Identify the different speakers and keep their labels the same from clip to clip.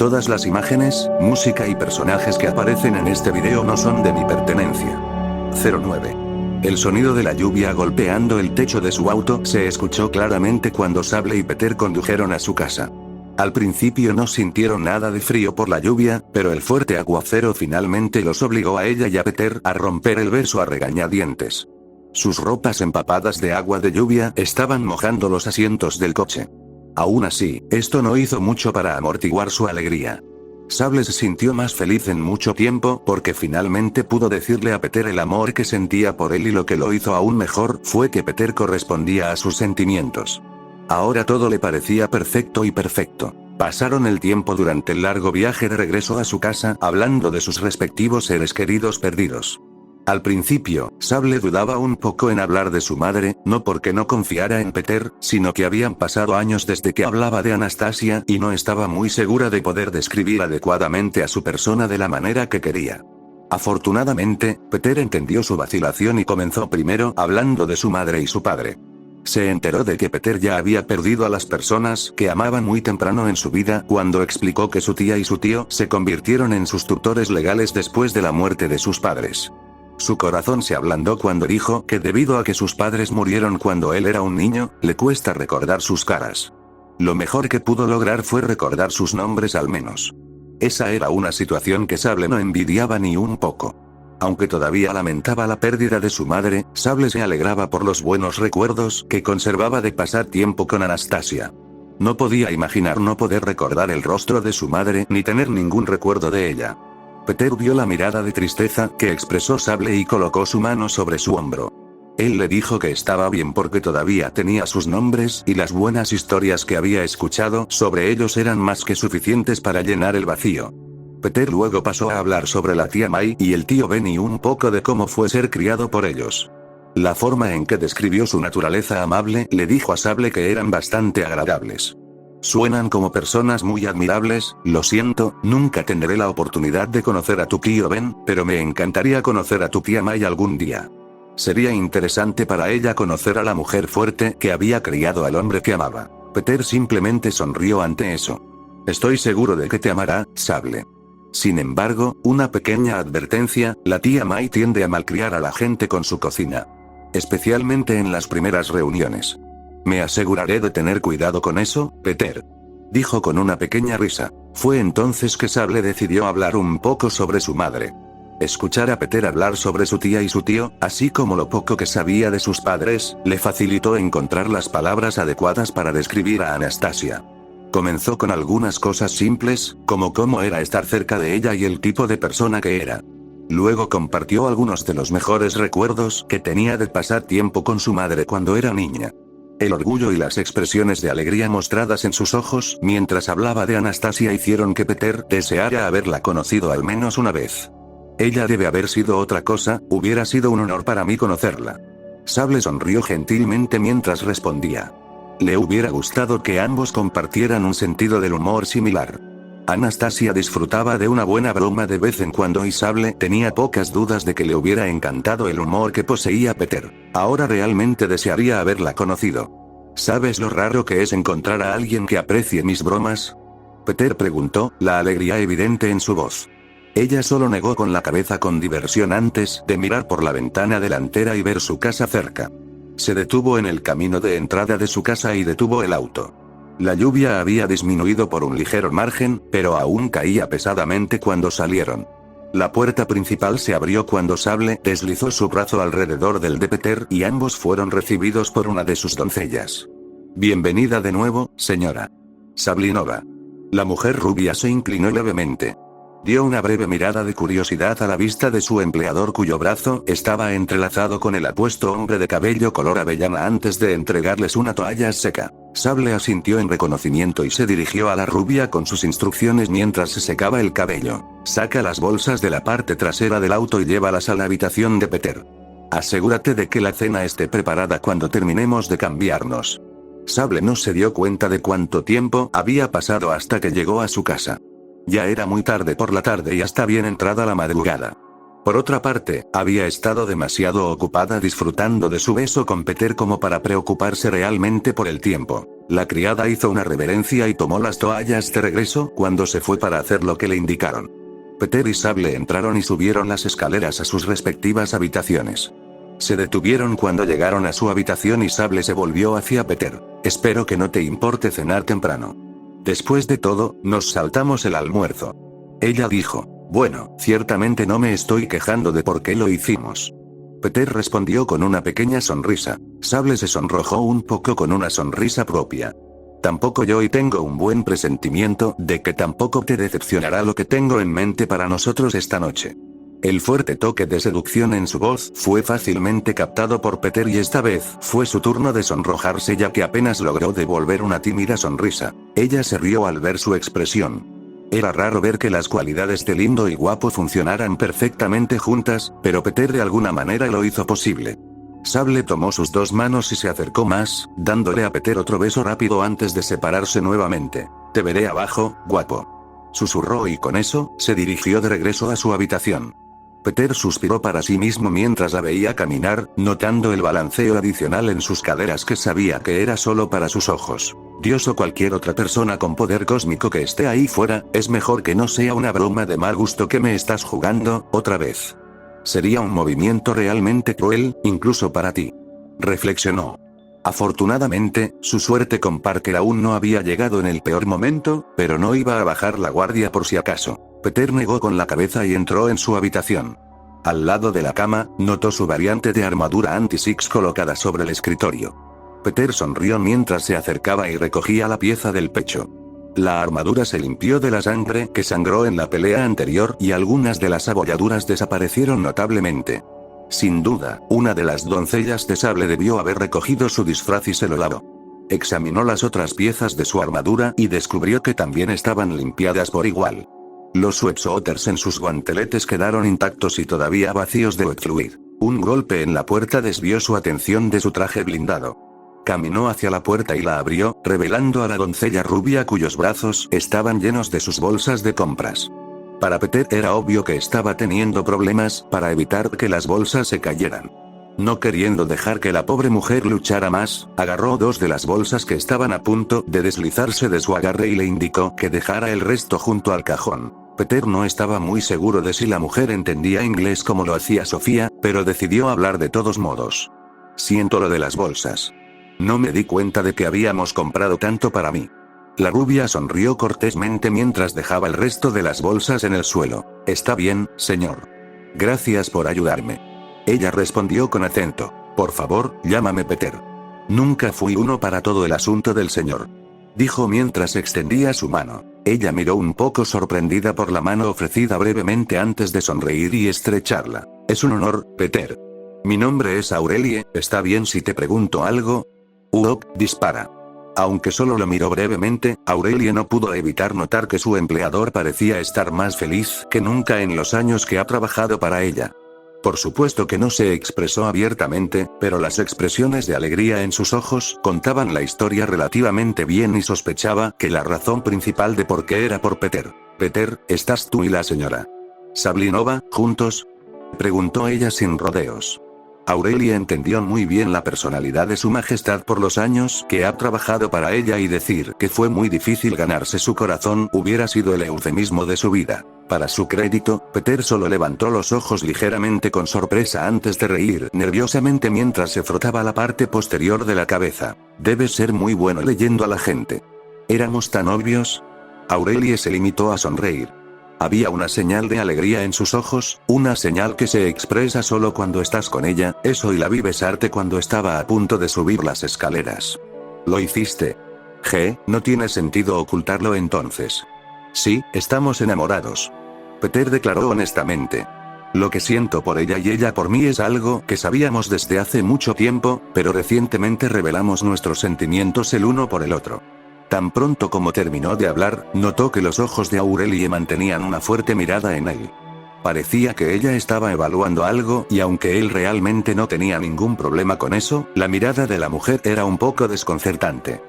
Speaker 1: Todas las imágenes, música y personajes que aparecen en este video no son de mi pertenencia. 09. El sonido de la lluvia golpeando el techo de su auto se escuchó claramente cuando Sable y Peter condujeron a su casa. Al principio no sintieron nada de frío por la lluvia, pero el fuerte aguacero finalmente los obligó a ella y a Peter a romper el beso a regañadientes. Sus ropas empapadas de agua de lluvia estaban mojando los asientos del coche. Aún así, esto no hizo mucho para amortiguar su alegría. Sable se sintió más feliz en mucho tiempo porque finalmente pudo decirle a Peter el amor que sentía por él, y lo que lo hizo aún mejor fue que Peter correspondía a sus sentimientos. Ahora todo le parecía perfecto y perfecto. Pasaron el tiempo durante el largo viaje de regreso a su casa hablando de sus respectivos seres queridos perdidos. Al principio, Sable dudaba un poco en hablar de su madre, no porque no confiara en Peter, sino que habían pasado años desde que hablaba de Anastasia y no estaba muy segura de poder describir adecuadamente a su persona de la manera que quería. Afortunadamente, Peter entendió su vacilación y comenzó primero hablando de su madre y su padre. Se enteró de que Peter ya había perdido a las personas que amaban muy temprano en su vida cuando explicó que su tía y su tío se convirtieron en sus tutores legales después de la muerte de sus padres. Su corazón se ablandó cuando dijo que debido a que sus padres murieron cuando él era un niño, le cuesta recordar sus caras. Lo mejor que pudo lograr fue recordar sus nombres al menos. Esa era una situación que Sable no envidiaba ni un poco. Aunque todavía lamentaba la pérdida de su madre, Sable se alegraba por los buenos recuerdos que conservaba de pasar tiempo con Anastasia. No podía imaginar no poder recordar el rostro de su madre ni tener ningún recuerdo de ella. Peter vio la mirada de tristeza que expresó Sable y colocó su mano sobre su hombro. Él le dijo que estaba bien porque todavía tenía sus nombres y las buenas historias que había escuchado sobre ellos eran más que suficientes para llenar el vacío. Peter luego pasó a hablar sobre la tía May y el tío Ben y un poco de cómo fue ser criado por ellos. La forma en que describió su naturaleza amable le dijo a Sable que eran bastante agradables. Suenan como personas muy admirables. Lo siento, nunca tendré la oportunidad de conocer a tu tío Ben, pero me encantaría conocer a tu tía May algún día. Sería interesante para ella conocer a la mujer fuerte que había criado al hombre que amaba. Peter simplemente sonrió ante eso. Estoy seguro de que te amará, Sable. Sin embargo, una pequeña advertencia, la tía May tiende a malcriar a la gente con su cocina. Especialmente en las primeras reuniones. Me aseguraré de tener cuidado con eso, Peter. Dijo con una pequeña risa. Fue entonces que Sable decidió hablar un poco sobre su madre. Escuchar a Peter hablar sobre su tía y su tío, así como lo poco que sabía de sus padres, le facilitó encontrar las palabras adecuadas para describir a Anastasia. Comenzó con algunas cosas simples, como cómo era estar cerca de ella y el tipo de persona que era. Luego compartió algunos de los mejores recuerdos que tenía de pasar tiempo con su madre cuando era niña. El orgullo y las expresiones de alegría mostradas en sus ojos mientras hablaba de Anastasia hicieron que Peter deseara haberla conocido al menos una vez. Ella debe haber sido otra cosa, hubiera sido un honor para mí conocerla. Sable sonrió gentilmente mientras respondía. Le hubiera gustado que ambos compartieran un sentido del humor similar. Anastasia disfrutaba de una buena broma de vez en cuando y Sable tenía pocas dudas de que le hubiera encantado el humor que poseía Peter. Ahora realmente desearía haberla conocido. ¿Sabes lo raro que es encontrar a alguien que aprecie mis bromas? Peter preguntó, la alegría evidente en su voz. Ella solo negó con la cabeza con diversión antes de mirar por la ventana delantera y ver su casa cerca. Se detuvo en el camino de entrada de su casa y detuvo el auto. La lluvia había disminuido por un ligero margen, pero aún caía pesadamente cuando salieron. La puerta principal se abrió cuando Sable deslizó su brazo alrededor del de Peter y ambos fueron recibidos por una de sus doncellas. Bienvenida de nuevo, señora Sablinova. La mujer rubia se inclinó levemente. Dio una breve mirada de curiosidad a la vista de su empleador cuyo brazo estaba entrelazado con el apuesto hombre de cabello color avellana antes de entregarles una toalla seca. Sable asintió en reconocimiento y se dirigió a la rubia con sus instrucciones mientras se secaba el cabello. Saca las bolsas de la parte trasera del auto y llévalas a la habitación de Peter. Asegúrate de que la cena esté preparada cuando terminemos de cambiarnos. Sable no se dio cuenta de cuánto tiempo había pasado hasta que llegó a su casa. Ya era muy tarde por la tarde y hasta bien entrada la madrugada. Por otra parte, había estado demasiado ocupada disfrutando de su beso con Peter como para preocuparse realmente por el tiempo. La criada hizo una reverencia y tomó las toallas de regreso cuando se fue para hacer lo que le indicaron. Peter y Sable entraron y subieron las escaleras a sus respectivas habitaciones. Se detuvieron cuando llegaron a su habitación y Sable se volvió hacia Peter. Espero que no te importe cenar temprano. Después de todo, nos saltamos el almuerzo. Ella dijo. Bueno, ciertamente no me estoy quejando de por qué lo hicimos. Peter respondió con una pequeña sonrisa. Sable se sonrojó un poco con una sonrisa propia. Tampoco yo, y tengo un buen presentimiento de que tampoco te decepcionará lo que tengo en mente para nosotros esta noche. El fuerte toque de seducción en su voz fue fácilmente captado por Peter y esta vez fue su turno de sonrojarse, ya que apenas logró devolver una tímida sonrisa. Ella se rió al ver su expresión. Era raro ver que las cualidades de lindo y guapo funcionaran perfectamente juntas, pero Peter de alguna manera lo hizo posible. Sable tomó sus dos manos y se acercó más, dándole a Peter otro beso rápido antes de separarse nuevamente. Te veré abajo, guapo. Susurró y con eso, se dirigió de regreso a su habitación. Peter suspiró para sí mismo mientras la veía caminar, notando el balanceo adicional en sus caderas que sabía que era solo para sus ojos. Dios o cualquier otra persona con poder cósmico que esté ahí fuera, es mejor que no sea una broma de mal gusto que me estás jugando, otra vez. Sería un movimiento realmente cruel, incluso para ti. Reflexionó. Afortunadamente, su suerte con Parker aún no había llegado en el peor momento, pero no iba a bajar la guardia por si acaso. Peter negó con la cabeza y entró en su habitación. Al lado de la cama, notó su variante de armadura anti-Six colocada sobre el escritorio. Peter sonrió mientras se acercaba y recogía la pieza del pecho. La armadura se limpió de la sangre que sangró en la pelea anterior y algunas de las abolladuras desaparecieron notablemente. Sin duda, una de las doncellas de Sable debió haber recogido su disfraz y se lo lavó. Examinó las otras piezas de su armadura y descubrió que también estaban limpiadas por igual. Los sweatshirts en sus guanteletes quedaron intactos y todavía vacíos de wet fluid. Un golpe en la puerta desvió su atención de su traje blindado. Caminó hacia la puerta y la abrió, revelando a la doncella rubia cuyos brazos estaban llenos de sus bolsas de compras. Para Peter era obvio que estaba teniendo problemas para evitar que las bolsas se cayeran. No queriendo dejar que la pobre mujer luchara más, agarró dos de las bolsas que estaban a punto de deslizarse de su agarre y le indicó que dejara el resto junto al cajón. Peter no estaba muy seguro de si la mujer entendía inglés como lo hacía Sofía, pero decidió hablar de todos modos. Siento lo de las bolsas. No me di cuenta de que habíamos comprado tanto para mí. La rubia sonrió cortésmente mientras dejaba el resto de las bolsas en el suelo. Está bien, señor. Gracias por ayudarme. Ella respondió con acento. Por favor, llámame Peter. Nunca fui uno para todo el asunto del señor. Dijo mientras extendía su mano. Ella miró un poco sorprendida por la mano ofrecida brevemente antes de sonreír y estrecharla. Es un honor, Peter. Mi nombre es Aurelie, ¿está bien si te pregunto algo? Uok, dispara. Aunque solo lo miró brevemente, Aurelie no pudo evitar notar que su empleador parecía estar más feliz que nunca en los años que ha trabajado para ella. Por supuesto que no se expresó abiertamente, pero las expresiones de alegría en sus ojos contaban la historia relativamente bien y sospechaba que la razón principal de por qué era por Peter. Peter, ¿estás tú y la señora Sablinova juntos? Preguntó ella sin rodeos. Aurelie entendió muy bien la personalidad de su majestad por los años que ha trabajado para ella y decir que fue muy difícil ganarse su corazón hubiera sido el eufemismo de su vida. Para su crédito, Peter solo levantó los ojos ligeramente con sorpresa antes de reír nerviosamente mientras se frotaba la parte posterior de la cabeza. Debes ser muy bueno leyendo a la gente. ¿Éramos tan obvios? Aurelie se limitó a sonreír. Había una señal de alegría en sus ojos, una señal que se expresa solo cuando estás con ella, eso y la vi besarte cuando estaba a punto de subir las escaleras. ¿Lo hiciste? No tiene sentido ocultarlo entonces. Sí, estamos enamorados. Peter declaró honestamente. Lo que siento por ella y ella por mí es algo que sabíamos desde hace mucho tiempo, pero recientemente revelamos nuestros sentimientos el uno por el otro. Tan pronto como terminó de hablar, notó que los ojos de Aurelie mantenían una fuerte mirada en él. Parecía que ella estaba evaluando algo y aunque él realmente no tenía ningún problema con eso, la mirada de la mujer era un poco desconcertante.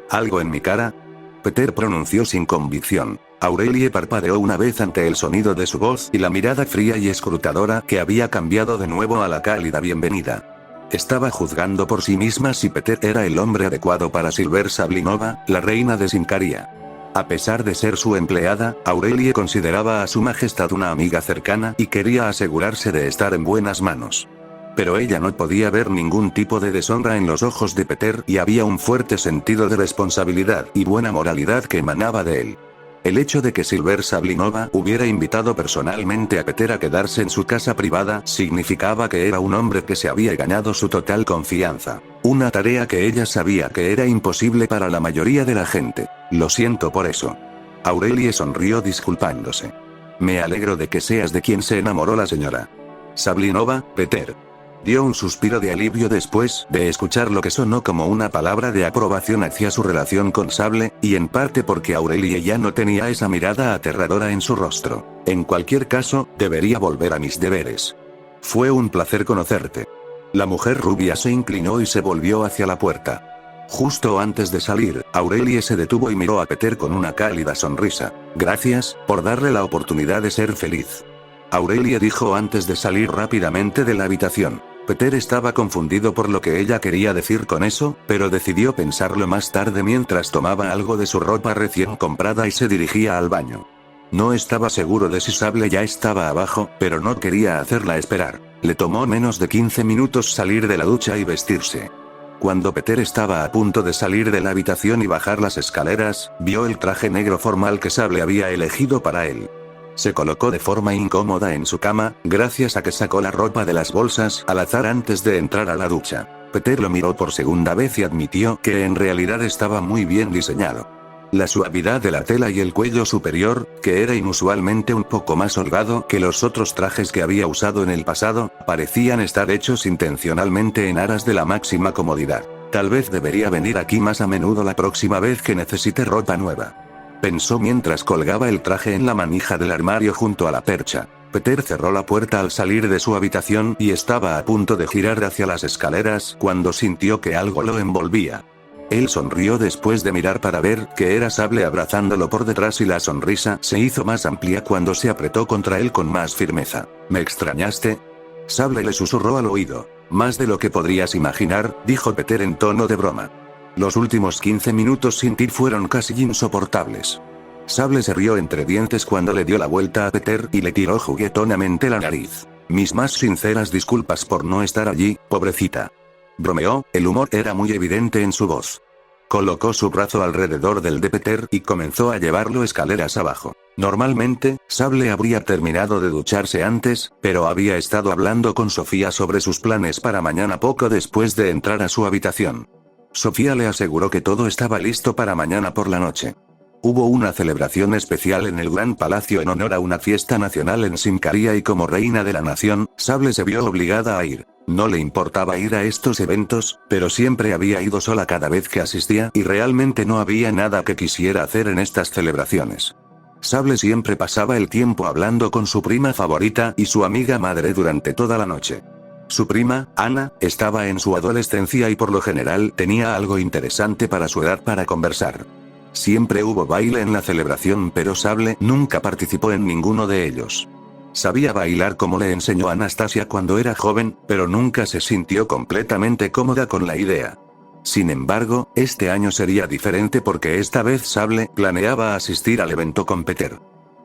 Speaker 1: ¿Algo en mi cara? Peter pronunció sin convicción. Aurelie parpadeó una vez ante el sonido de su voz y la mirada fría y escrutadora que había cambiado de nuevo a la cálida bienvenida. Estaba juzgando por sí misma si Peter era el hombre adecuado para Silver Sablinova, la reina de Sincaria. A pesar de ser su empleada, Aurelie consideraba a su majestad una amiga cercana y quería asegurarse de estar en buenas manos. Pero ella no podía ver ningún tipo de deshonra en los ojos de Peter y había un fuerte sentido de responsabilidad y buena moralidad que emanaba de él. El hecho de que Silver Sablinova hubiera invitado personalmente a Peter a quedarse en su casa privada significaba que era un hombre que se había ganado su total confianza. Una tarea que ella sabía que era imposible para la mayoría de la gente. Lo siento por eso. Aurelie sonrió disculpándose. Me alegro de que seas de quien se enamoró la señora Sablinova, Peter. Dio un suspiro de alivio después de escuchar lo que sonó como una palabra de aprobación hacia su relación con Sable, y en parte porque Aurelie ya no tenía esa mirada aterradora en su rostro. En cualquier caso, debería volver a mis deberes. Fue un placer conocerte. La mujer rubia se inclinó y se volvió hacia la puerta. Justo antes de salir, Aurelie se detuvo y miró a Peter con una cálida sonrisa. Gracias, por darle la oportunidad de ser feliz. Aurelie dijo antes de salir rápidamente de la habitación. Peter estaba confundido por lo que ella quería decir con eso, pero decidió pensarlo más tarde mientras tomaba algo de su ropa recién comprada y se dirigía al baño. No estaba seguro de si Sable ya estaba abajo, pero no quería hacerla esperar. Le tomó menos de 15 minutos salir de la ducha y vestirse. Cuando Peter estaba a punto de salir de la habitación y bajar las escaleras, vio el traje negro formal que Sable había elegido para él. Se colocó de forma incómoda en su cama, gracias a que sacó la ropa de las bolsas al azar antes de entrar a la ducha. Peter lo miró por segunda vez y admitió que en realidad estaba muy bien diseñado. La suavidad de la tela y el cuello superior, que era inusualmente un poco más holgado que los otros trajes que había usado en el pasado, parecían estar hechos intencionalmente en aras de la máxima comodidad. Tal vez debería venir aquí más a menudo la próxima vez que necesite ropa nueva. Pensó mientras colgaba el traje en la manija del armario junto a la percha. Peter cerró la puerta al salir de su habitación y estaba a punto de girar hacia las escaleras cuando sintió que algo lo envolvía. Él sonrió después de mirar para ver que era Sable abrazándolo por detrás y la sonrisa se hizo más amplia cuando se apretó contra él con más firmeza. ¿Me extrañaste? Sable le susurró al oído. Más de lo que podrías imaginar, dijo Peter en tono de broma. Los últimos 15 minutos sin ti fueron casi insoportables. Sable se rió entre dientes cuando le dio la vuelta a Peter y le tiró juguetonamente la nariz. Mis más sinceras disculpas por no estar allí, pobrecita. Bromeó, el humor era muy evidente en su voz. Colocó su brazo alrededor del de Peter y comenzó a llevarlo escaleras abajo. Normalmente, Sable habría terminado de ducharse antes, pero había estado hablando con Sofía sobre sus planes para mañana poco después de entrar a su habitación. Sofía le aseguró que todo estaba listo para mañana por la noche. Hubo una celebración especial en el Gran Palacio en honor a una fiesta nacional en Sincaria y como reina de la nación, Sable se vio obligada a ir. No le importaba ir a estos eventos, pero siempre había ido sola cada vez que asistía y realmente no había nada que quisiera hacer en estas celebraciones. Sable siempre pasaba el tiempo hablando con su prima favorita y su amiga madre durante toda la noche. Su prima, Ana, estaba en su adolescencia y por lo general tenía algo interesante para su edad para conversar. Siempre hubo baile en la celebración pero Sable nunca participó en ninguno de ellos. Sabía bailar como le enseñó Anastasia cuando era joven, pero nunca se sintió completamente cómoda con la idea. Sin embargo, este año sería diferente porque esta vez Sable planeaba asistir al evento con Peter.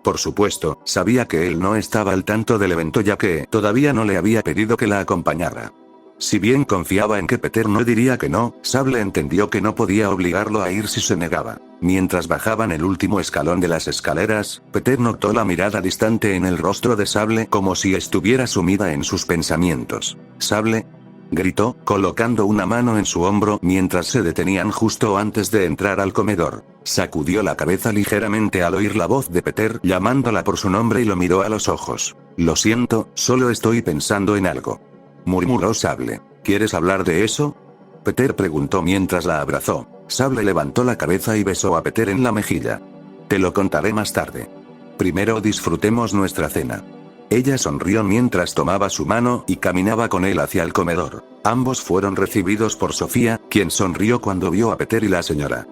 Speaker 1: Por supuesto, sabía que él no estaba al tanto del evento ya que todavía no le había pedido que la acompañara. Si bien confiaba en que Peter no diría que no, Sable entendió que no podía obligarlo a ir si se negaba. Mientras bajaban el último escalón de las escaleras, Peter notó la mirada distante en el rostro de Sable como si estuviera sumida en sus pensamientos. «Sable», gritó, colocando una mano en su hombro mientras se detenían justo antes de entrar al comedor. Sacudió la cabeza ligeramente al oír la voz de Peter llamándola por su nombre y lo miró a los ojos. «Lo siento, solo estoy pensando en algo», murmuró Sable. «¿Quieres hablar de eso?», Peter preguntó mientras la abrazó. Sable levantó la cabeza y besó a Peter en la mejilla. «Te lo contaré más tarde. Primero disfrutemos nuestra cena». Ella sonrió mientras tomaba su mano y caminaba con él hacia el comedor. Ambos fueron recibidos por Sofía, quien sonrió cuando vio a Peter y la señora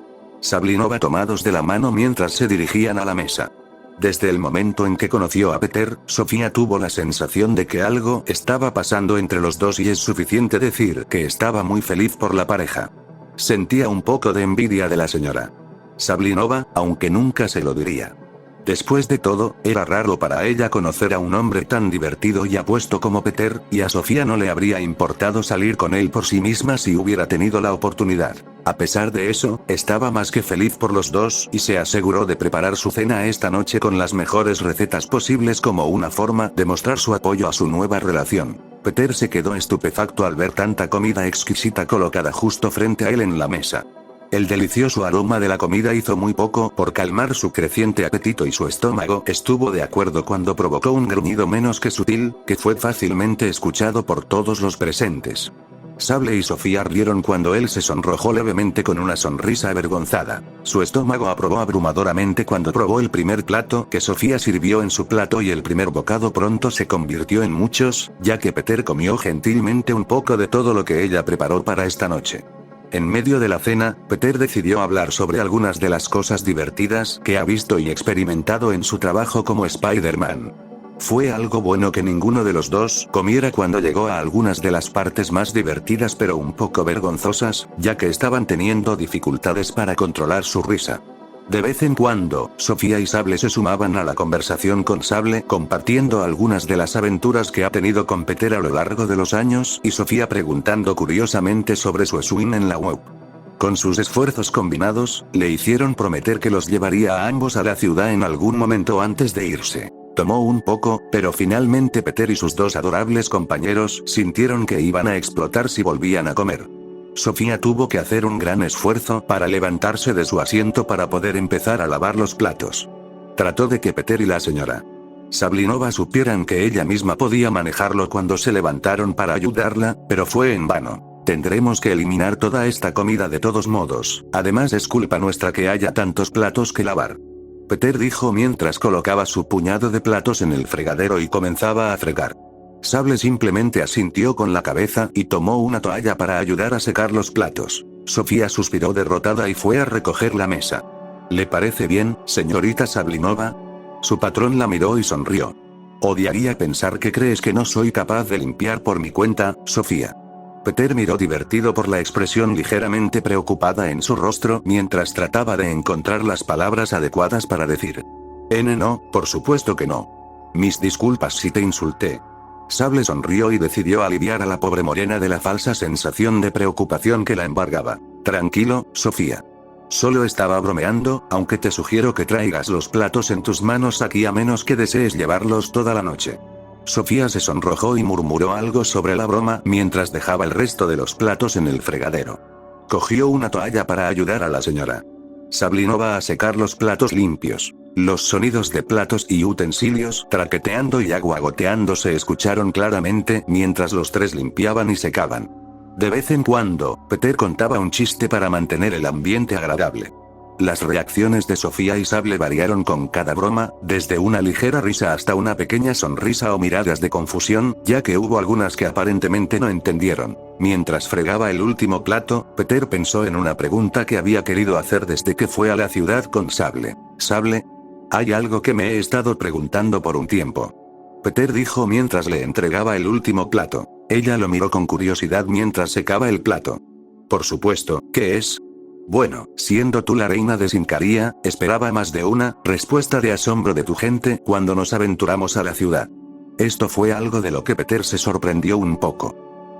Speaker 1: Sablinova tomados de la mano mientras se dirigían a la mesa. Desde el momento en que conoció a Peter, Sofía tuvo la sensación de que algo estaba pasando entre los dos y es suficiente decir que estaba muy feliz por la pareja. Sentía un poco de envidia de la señora Sablinova, aunque nunca se lo diría. Después de todo, era raro para ella conocer a un hombre tan divertido y apuesto como Peter, y a Sofía no le habría importado salir con él por sí misma si hubiera tenido la oportunidad. A pesar de eso, estaba más que feliz por los dos y se aseguró de preparar su cena esta noche con las mejores recetas posibles como una forma de mostrar su apoyo a su nueva relación. Peter se quedó estupefacto al ver tanta comida exquisita colocada justo frente a él en la mesa. El delicioso aroma de la comida hizo muy poco por calmar su creciente apetito y su estómago estuvo de acuerdo cuando provocó un gruñido menos que sutil, que fue fácilmente escuchado por todos los presentes. Sable y Sofía rieron cuando él se sonrojó levemente con una sonrisa avergonzada. Su estómago aprobó abrumadoramente cuando probó el primer plato que Sofía sirvió en su plato y el primer bocado pronto se convirtió en muchos, ya que Peter comió gentilmente un poco de todo lo que ella preparó para esta noche. En medio de la cena, Peter decidió hablar sobre algunas de las cosas divertidas que ha visto y experimentado en su trabajo como Spider-Man. Fue algo bueno que ninguno de los dos comiera cuando llegó a algunas de las partes más divertidas pero un poco vergonzosas, ya que estaban teniendo dificultades para controlar su risa. De vez en cuando, Sofía y Sable se sumaban a la conversación con Sable, compartiendo algunas de las aventuras que ha tenido con Peter a lo largo de los años y Sofía preguntando curiosamente sobre su swing en la web. Con sus esfuerzos combinados, le hicieron prometer que los llevaría a ambos a la ciudad en algún momento antes de irse. Tomó un poco, pero finalmente Peter y sus dos adorables compañeros sintieron que iban a explotar si volvían a comer. Sofía tuvo que hacer un gran esfuerzo para levantarse de su asiento para poder empezar a lavar los platos. Trató de que Peter y la señora Sablinova supieran que ella misma podía manejarlo cuando se levantaron para ayudarla, pero fue en vano. Tendremos que eliminar toda esta comida de todos modos, además es culpa nuestra que haya tantos platos que lavar. Peter dijo mientras colocaba su puñado de platos en el fregadero y comenzaba a fregar. Sable simplemente asintió con la cabeza y tomó una toalla para ayudar a secar los platos. Sofía suspiró derrotada y fue a recoger la mesa. ¿Le parece bien, señorita Sablinova? Su patrón la miró y sonrió. Odiaría pensar que crees que no soy capaz de limpiar por mi cuenta, Sofía. Peter miró divertido por la expresión ligeramente preocupada en su rostro mientras trataba de encontrar las palabras adecuadas para decir. No, por supuesto que no. Mis disculpas si te insulté. Sable sonrió y decidió aliviar a la pobre morena de la falsa sensación de preocupación que la embargaba. Tranquilo, Sofía. Solo estaba bromeando, aunque te sugiero que traigas los platos en tus manos aquí a menos que desees llevarlos toda la noche. Sofía se sonrojó y murmuró algo sobre la broma mientras dejaba el resto de los platos en el fregadero. Cogió una toalla para ayudar a la señora Sablinova a secar los platos limpios. Los sonidos de platos y utensilios traqueteando y agua goteando se escucharon claramente mientras los tres limpiaban y secaban. De vez en cuando, Peter contaba un chiste para mantener el ambiente agradable. Las reacciones de Sofía y Sable variaron con cada broma, desde una ligera risa hasta una pequeña sonrisa o miradas de confusión, ya que hubo algunas que aparentemente no entendieron. Mientras fregaba el último plato, Peter pensó en una pregunta que había querido hacer desde que fue a la ciudad con Sable. Sable, hay algo que me he estado preguntando por un tiempo. Peter dijo mientras le entregaba el último plato. Ella lo miró con curiosidad mientras secaba el plato. Por supuesto, ¿qué es? Bueno, siendo tú la reina de Sincaria, esperaba más de una respuesta de asombro de tu gente cuando nos aventuramos a la ciudad. Esto fue algo de lo que Peter se sorprendió un poco.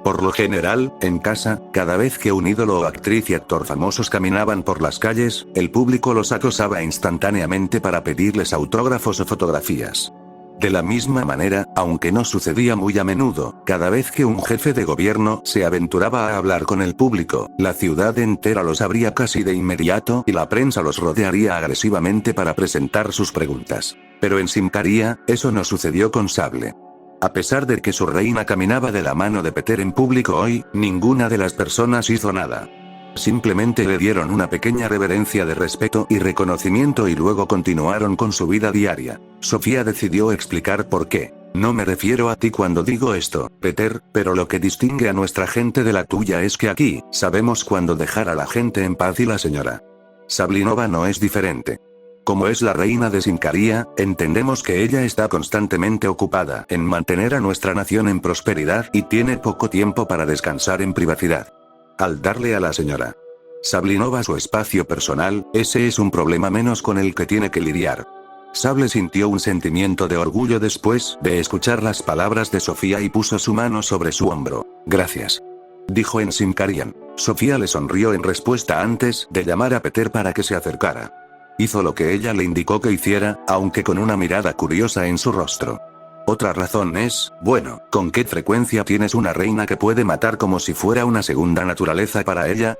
Speaker 1: Por lo general, en casa, cada vez que un ídolo o actriz y actor famosos caminaban por las calles, el público los acosaba instantáneamente para pedirles autógrafos o fotografías. De la misma manera, aunque no sucedía muy a menudo, cada vez que un jefe de gobierno se aventuraba a hablar con el público, la ciudad entera los abría casi de inmediato y la prensa los rodearía agresivamente para presentar sus preguntas. Pero en Sincaria, eso no sucedió con Sable. A pesar de que su reina caminaba de la mano de Peter en público hoy, ninguna de las personas hizo nada. Simplemente le dieron una pequeña reverencia de respeto y reconocimiento y luego continuaron con su vida diaria. Sofía decidió explicar por qué. No me refiero a ti cuando digo esto, Peter, pero lo que distingue a nuestra gente de la tuya es que aquí, sabemos cuándo dejar a la gente en paz y la señora Sablinova no es diferente. Como es la reina de Sincaria, entendemos que ella está constantemente ocupada en mantener a nuestra nación en prosperidad y tiene poco tiempo para descansar en privacidad. Al darle a la señora Sablinova su espacio personal, ese es un problema menos con el que tiene que lidiar. Sable sintió un sentimiento de orgullo después de escuchar las palabras de Sofía y puso su mano sobre su hombro. Gracias, dijo en Sincarian. Sofía le sonrió en respuesta antes de llamar a Peter para que se acercara. Hizo lo que ella le indicó que hiciera, aunque con una mirada curiosa en su rostro. Otra razón es, bueno, ¿con qué frecuencia tienes una reina que puede matar como si fuera una segunda naturaleza para ella?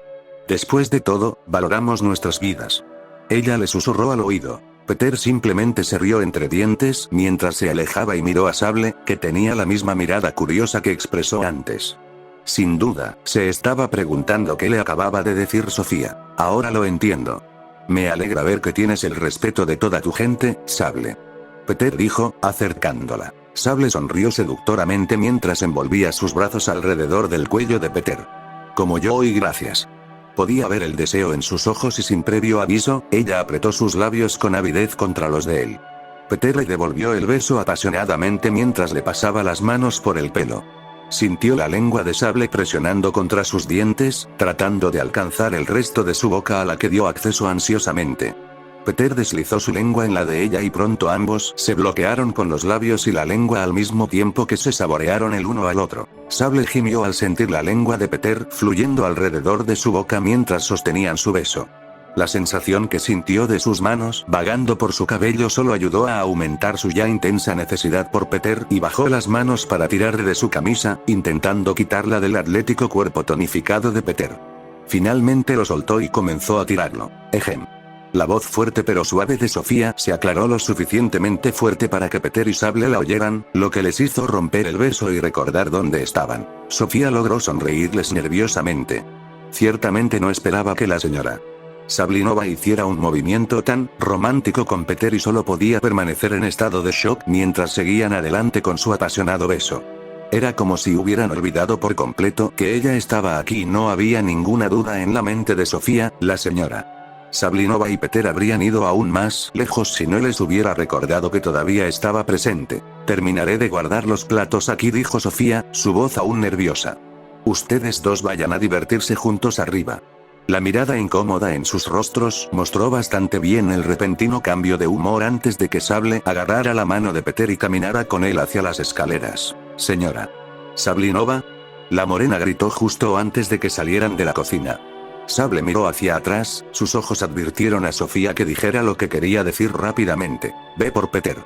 Speaker 1: Después de todo, valoramos nuestras vidas. Ella le susurró al oído. Peter simplemente se rió entre dientes mientras se alejaba y miró a Sable, que tenía la misma mirada curiosa que expresó antes. Sin duda, se estaba preguntando qué le acababa de decir Sofía. Ahora lo entiendo. Me alegra ver que tienes el respeto de toda tu gente, Sable. Peter dijo, acercándola. Sable sonrió seductoramente mientras envolvía sus brazos alrededor del cuello de Peter. Como yo y gracias. Podía ver el deseo en sus ojos y sin previo aviso, ella apretó sus labios con avidez contra los de él. Peter le devolvió el beso apasionadamente mientras le pasaba las manos por el pelo. Sintió la lengua de Sable presionando contra sus dientes, tratando de alcanzar el resto de su boca a la que dio acceso ansiosamente. Peter deslizó su lengua en la de ella y pronto ambos se bloquearon con los labios y la lengua al mismo tiempo que se saborearon el uno al otro. Sable gimió al sentir la lengua de Peter fluyendo alrededor de su boca mientras sostenían su beso. La sensación que sintió de sus manos vagando por su cabello solo ayudó a aumentar su ya intensa necesidad por Peter y bajó las manos para tirar de su camisa, intentando quitarla del atlético cuerpo tonificado de Peter. Finalmente lo soltó y comenzó a tirarlo. Ejem. La voz fuerte pero suave de Sofía se aclaró lo suficientemente fuerte para que Peter y Sable la oyeran, lo que les hizo romper el beso y recordar dónde estaban. Sofía logró sonreírles nerviosamente. Ciertamente no esperaba que la señora Sablinova hiciera un movimiento tan romántico con Peter y solo podía permanecer en estado de shock mientras seguían adelante con su apasionado beso. Era como si hubieran olvidado por completo que ella estaba aquí y no había ninguna duda en la mente de Sofía, la señora Sablinova y Peter habrían ido aún más lejos si no les hubiera recordado que todavía estaba presente. Terminaré de guardar los platos aquí, dijo Sofía, su voz aún nerviosa. Ustedes dos vayan a divertirse juntos arriba. La mirada incómoda en sus rostros mostró bastante bien el repentino cambio de humor antes de que Sable agarrara la mano de Peter y caminara con él hacia las escaleras. Señora Sablinova, la morena gritó justo antes de que salieran de la cocina. Sable miró hacia atrás, sus ojos advirtieron a Sofía que dijera lo que quería decir rápidamente. Ve por Peter.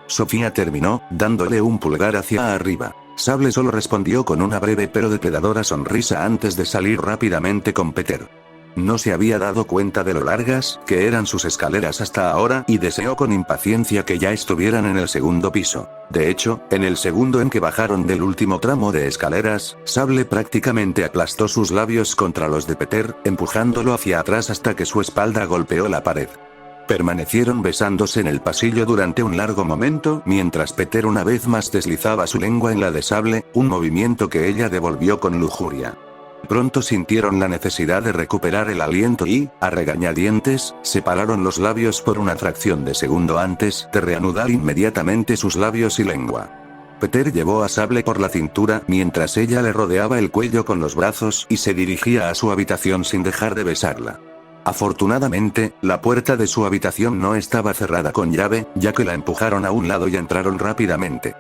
Speaker 1: Sofía terminó, dándole un pulgar hacia arriba. Sable solo respondió con una breve pero depredadora sonrisa antes de salir rápidamente con Peter. No se había dado cuenta de lo largas que eran sus escaleras hasta ahora y deseó con impaciencia que ya estuvieran en el segundo piso. De hecho, en el segundo en que bajaron del último tramo de escaleras, Sable prácticamente aplastó sus labios contra los de Peter, empujándolo hacia atrás hasta que su espalda golpeó la pared. Permanecieron besándose en el pasillo durante un largo momento mientras Peter una vez más deslizaba su lengua en la de Sable, un movimiento que ella devolvió con lujuria. Pronto sintieron la necesidad de recuperar el aliento y, a regañadientes, separaron los labios por una fracción de segundo antes de reanudar inmediatamente sus labios y lengua. Peter llevó a Sable por la cintura mientras ella le rodeaba el cuello con los brazos y se dirigía a su habitación sin dejar de besarla. Afortunadamente, la puerta de su habitación no estaba cerrada con llave, ya que la empujaron a un lado y entraron rápidamente.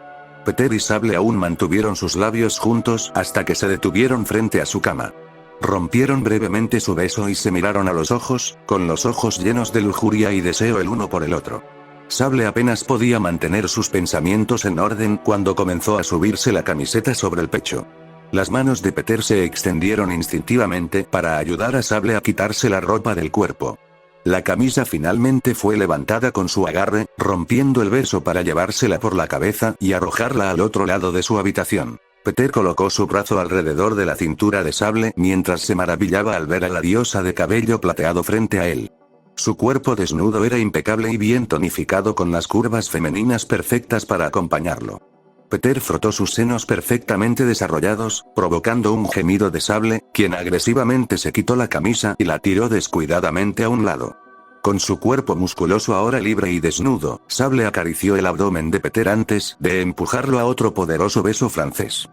Speaker 1: Peter y Sable aún mantuvieron sus labios juntos hasta que se detuvieron frente a su cama. Rompieron brevemente su beso y se miraron a los ojos, con los ojos llenos de lujuria y deseo el uno por el otro. Sable apenas podía mantener sus pensamientos en orden cuando comenzó a subirse la camiseta sobre el pecho. Las manos de Peter se extendieron instintivamente para ayudar a Sable a quitarse la ropa del cuerpo. La camisa finalmente fue levantada con su agarre, rompiendo el beso para llevársela por la cabeza y arrojarla al otro lado de su habitación. Peter colocó su brazo alrededor de la cintura de Sable mientras se maravillaba al ver a la diosa de cabello plateado frente a él. Su cuerpo desnudo era impecable y bien tonificado con las curvas femeninas perfectas para acompañarlo. Peter frotó sus senos perfectamente desarrollados, provocando un gemido de Sable, quien agresivamente se quitó la camisa y la tiró descuidadamente a un lado. Con su cuerpo musculoso ahora libre y desnudo, Sable acarició el abdomen de Peter antes de empujarlo a otro poderoso beso francés.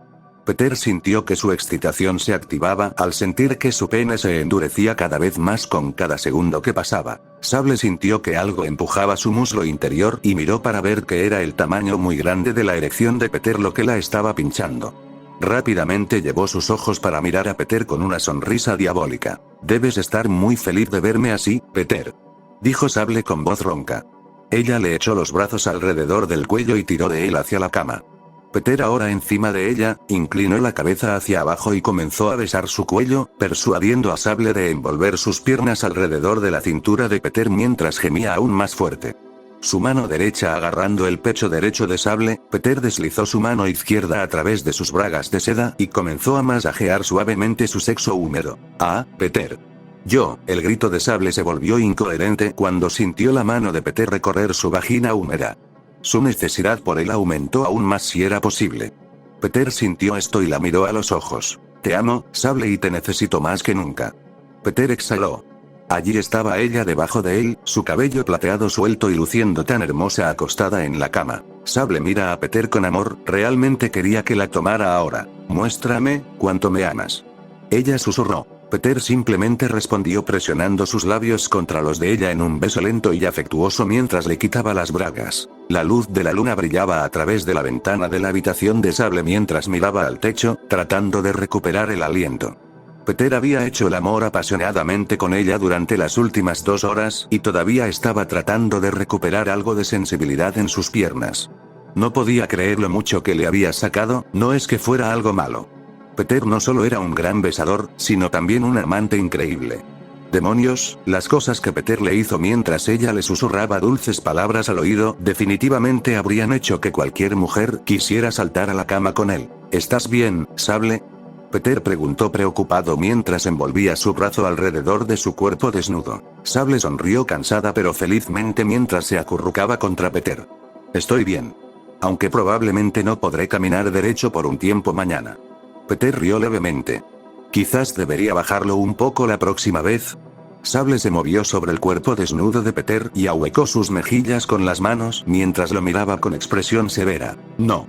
Speaker 1: Peter sintió que su excitación se activaba al sentir que su pene se endurecía cada vez más con cada segundo que pasaba. Sable sintió que algo empujaba su muslo interior y miró para ver que era el tamaño muy grande de la erección de Peter lo que la estaba pinchando. Rápidamente llevó sus ojos para mirar a Peter con una sonrisa diabólica. «Debes estar muy feliz de verme así, Peter», dijo Sable con voz ronca. Ella le echó los brazos alrededor del cuello y tiró de él hacia la cama. Peter, ahora encima de ella, inclinó la cabeza hacia abajo y comenzó a besar su cuello, persuadiendo a Sable de envolver sus piernas alrededor de la cintura de Peter mientras gemía aún más fuerte. Su mano derecha agarrando el pecho derecho de Sable, Peter deslizó su mano izquierda a través de sus bragas de seda y comenzó a masajear suavemente su sexo húmedo. «¡Ah, Peter! El grito de Sable se volvió incoherente cuando sintió la mano de Peter recorrer su vagina húmeda. Su necesidad por él aumentó aún más si era posible. Peter sintió esto y la miró a los ojos. «Te amo, Sable, y te necesito más que nunca». Peter exhaló. Allí estaba ella debajo de él, su cabello plateado suelto y luciendo tan hermosa acostada en la cama. Sable mira a Peter con amor, realmente quería que la tomara ahora. «Muéstrame cuánto me amas». Ella susurró. Peter simplemente respondió presionando sus labios contra los de ella en un beso lento y afectuoso mientras le quitaba las bragas. La luz de la luna brillaba a través de la ventana de la habitación de Sable mientras miraba al techo, tratando de recuperar el aliento. Peter había hecho el amor apasionadamente con ella durante las últimas 2 horas y todavía estaba tratando de recuperar algo de sensibilidad en sus piernas. No podía creer lo mucho que le había sacado, no es que fuera algo malo. Peter no solo era un gran besador, sino también un amante increíble. Demonios, las cosas que Peter le hizo mientras ella le susurraba dulces palabras al oído definitivamente habrían hecho que cualquier mujer quisiera saltar a la cama con él. ¿Estás bien, Sable?, Peter preguntó preocupado mientras envolvía su brazo alrededor de su cuerpo desnudo. Sable sonrió cansada pero felizmente mientras se acurrucaba contra Peter. «Estoy bien. Aunque probablemente no podré caminar derecho por un tiempo mañana». Peter rió levemente. «Quizás debería bajarlo un poco la próxima vez». Sable se movió sobre el cuerpo desnudo de Peter y ahuecó sus mejillas con las manos mientras lo miraba con expresión severa. «No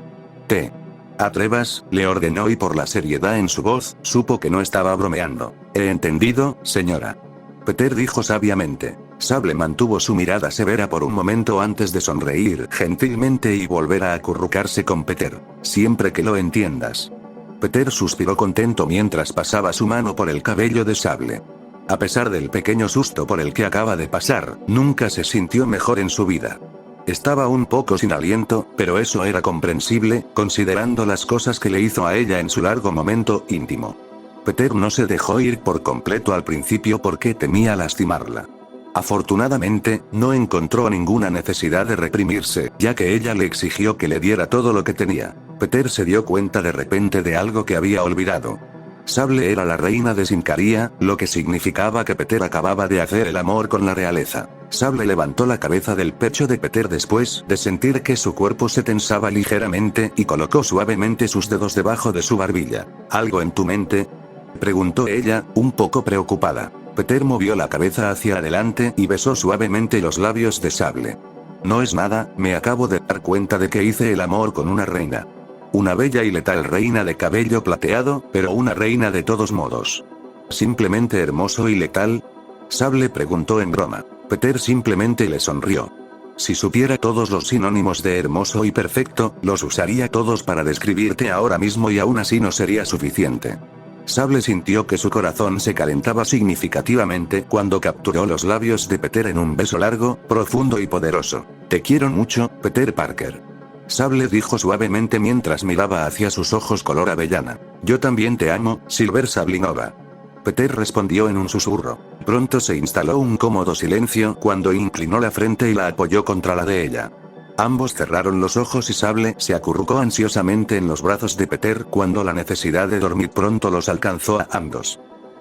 Speaker 1: te atrevas», le ordenó y por la seriedad en su voz, supo que no estaba bromeando. «He entendido, señora», Peter dijo sabiamente. Sable mantuvo su mirada severa por un momento antes de sonreír gentilmente y volver a acurrucarse con Peter. «Siempre que lo entiendas». Peter suspiró contento mientras pasaba su mano por el cabello de Sable. A pesar del pequeño susto por el que acaba de pasar, nunca se sintió mejor en su vida. Estaba un poco sin aliento, pero eso era comprensible, considerando las cosas que le hizo a ella en su largo momento íntimo. Peter no se dejó ir por completo al principio porque temía lastimarla. Afortunadamente, no encontró ninguna necesidad de reprimirse, ya que ella le exigió que le diera todo lo que tenía. Peter se dio cuenta de repente de algo que había olvidado. Sable era la reina de Sincaria, lo que significaba que Peter acababa de hacer el amor con la realeza. Sable levantó la cabeza del pecho de Peter después de sentir que su cuerpo se tensaba ligeramente y colocó suavemente sus dedos debajo de su barbilla. ¿Algo en tu mente?, preguntó ella, un poco preocupada. Peter movió la cabeza hacia adelante y besó suavemente los labios de Sable. «No es nada, me acabo de dar cuenta de que hice el amor con una reina. Una bella y letal reina de cabello plateado, pero una reina de todos modos». «¿Simplemente hermoso y letal?», Sable preguntó en broma. Peter simplemente le sonrió. «Si supiera todos los sinónimos de hermoso y perfecto, los usaría todos para describirte ahora mismo y aún así no sería suficiente». Sable sintió que su corazón se calentaba significativamente cuando capturó los labios de Peter en un beso largo, profundo y poderoso. «Te quiero mucho, Peter Parker», Sable dijo suavemente mientras miraba hacia sus ojos color avellana. «Yo también te amo, Silver Sablinova», Peter respondió en un susurro. Pronto se instaló un cómodo silencio cuando inclinó la frente y la apoyó contra la de ella. Ambos cerraron los ojos y Sable se acurrucó ansiosamente en los brazos de Peter cuando la necesidad de dormir pronto los alcanzó a ambos.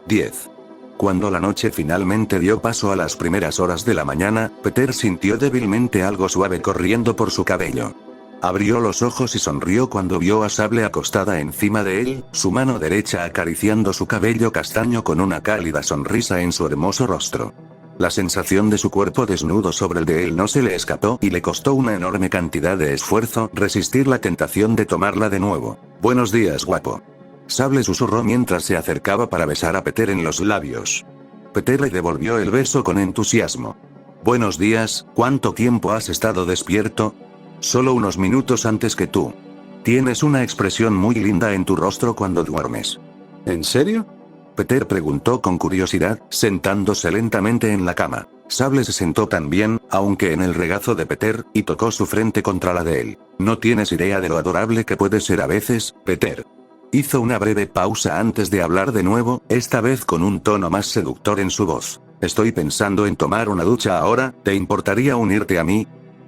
Speaker 1: 10. Cuando la noche finalmente dio paso a las primeras horas de la mañana, Peter sintió débilmente algo suave corriendo por su cabello. Abrió los ojos y sonrió cuando vio a Sable acostada encima de él, su mano derecha acariciando su cabello castaño con una cálida sonrisa en su hermoso rostro. La sensación de su cuerpo desnudo sobre el de él no se le escapó y le costó una enorme cantidad de esfuerzo resistir la tentación de tomarla de nuevo. «Buenos días, guapo». Sable susurró mientras se acercaba para besar a Peter en los labios. Peter le devolvió el beso con entusiasmo. «Buenos días, ¿cuánto tiempo has estado despierto?» «Solo unos minutos antes que tú. Tienes una expresión muy linda en tu rostro cuando duermes». «¿En serio?», Peter preguntó con curiosidad, sentándose lentamente en la cama. Sable se sentó también, aunque en el regazo de Peter, y tocó su frente contra la de él. «No tienes idea de lo adorable que puedes ser a veces, Peter». Hizo una breve pausa antes de hablar de nuevo, esta vez con un tono más seductor en su voz. «Estoy pensando en tomar una ducha ahora, ¿te importaría unirte a mí?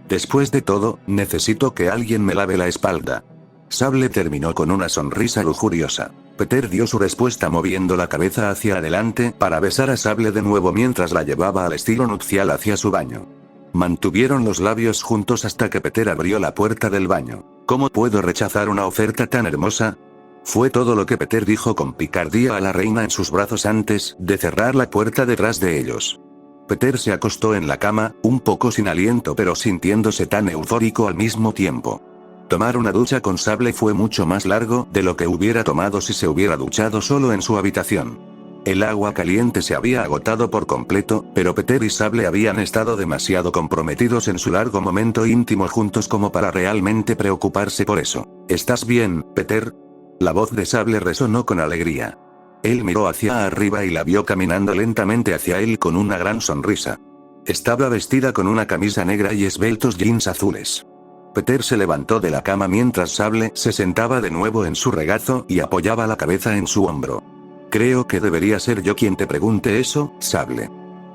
Speaker 1: Después de todo, necesito que alguien me lave la espalda». Sable terminó con una sonrisa lujuriosa. Peter dio su respuesta moviendo la cabeza hacia adelante para besar a Sable de nuevo mientras la llevaba al estilo nupcial hacia su baño. Mantuvieron los labios juntos hasta que Peter abrió la puerta del baño. «¿Cómo puedo rechazar una oferta tan hermosa?», fue todo lo que Peter dijo con picardía a la reina en sus brazos antes de cerrar la puerta detrás de ellos. Peter se acostó en la cama, un poco sin aliento pero sintiéndose tan eufórico al mismo tiempo. Tomar una ducha con Sable fue mucho más largo de lo que hubiera tomado si se hubiera duchado solo en su habitación. El agua caliente se había agotado por completo, pero Peter y Sable habían estado demasiado comprometidos en su largo momento íntimo juntos como para realmente preocuparse por eso. «¿Estás bien, Peter?». La voz de Sable resonó con alegría. Él miró hacia arriba y la vio caminando lentamente hacia él con una gran sonrisa. Estaba vestida con una camisa negra y esbeltos jeans azules. Peter se levantó de la cama mientras Sable se sentaba de nuevo en su regazo y apoyaba la cabeza en su hombro. «Creo que debería ser yo quien te pregunte eso, Sable»,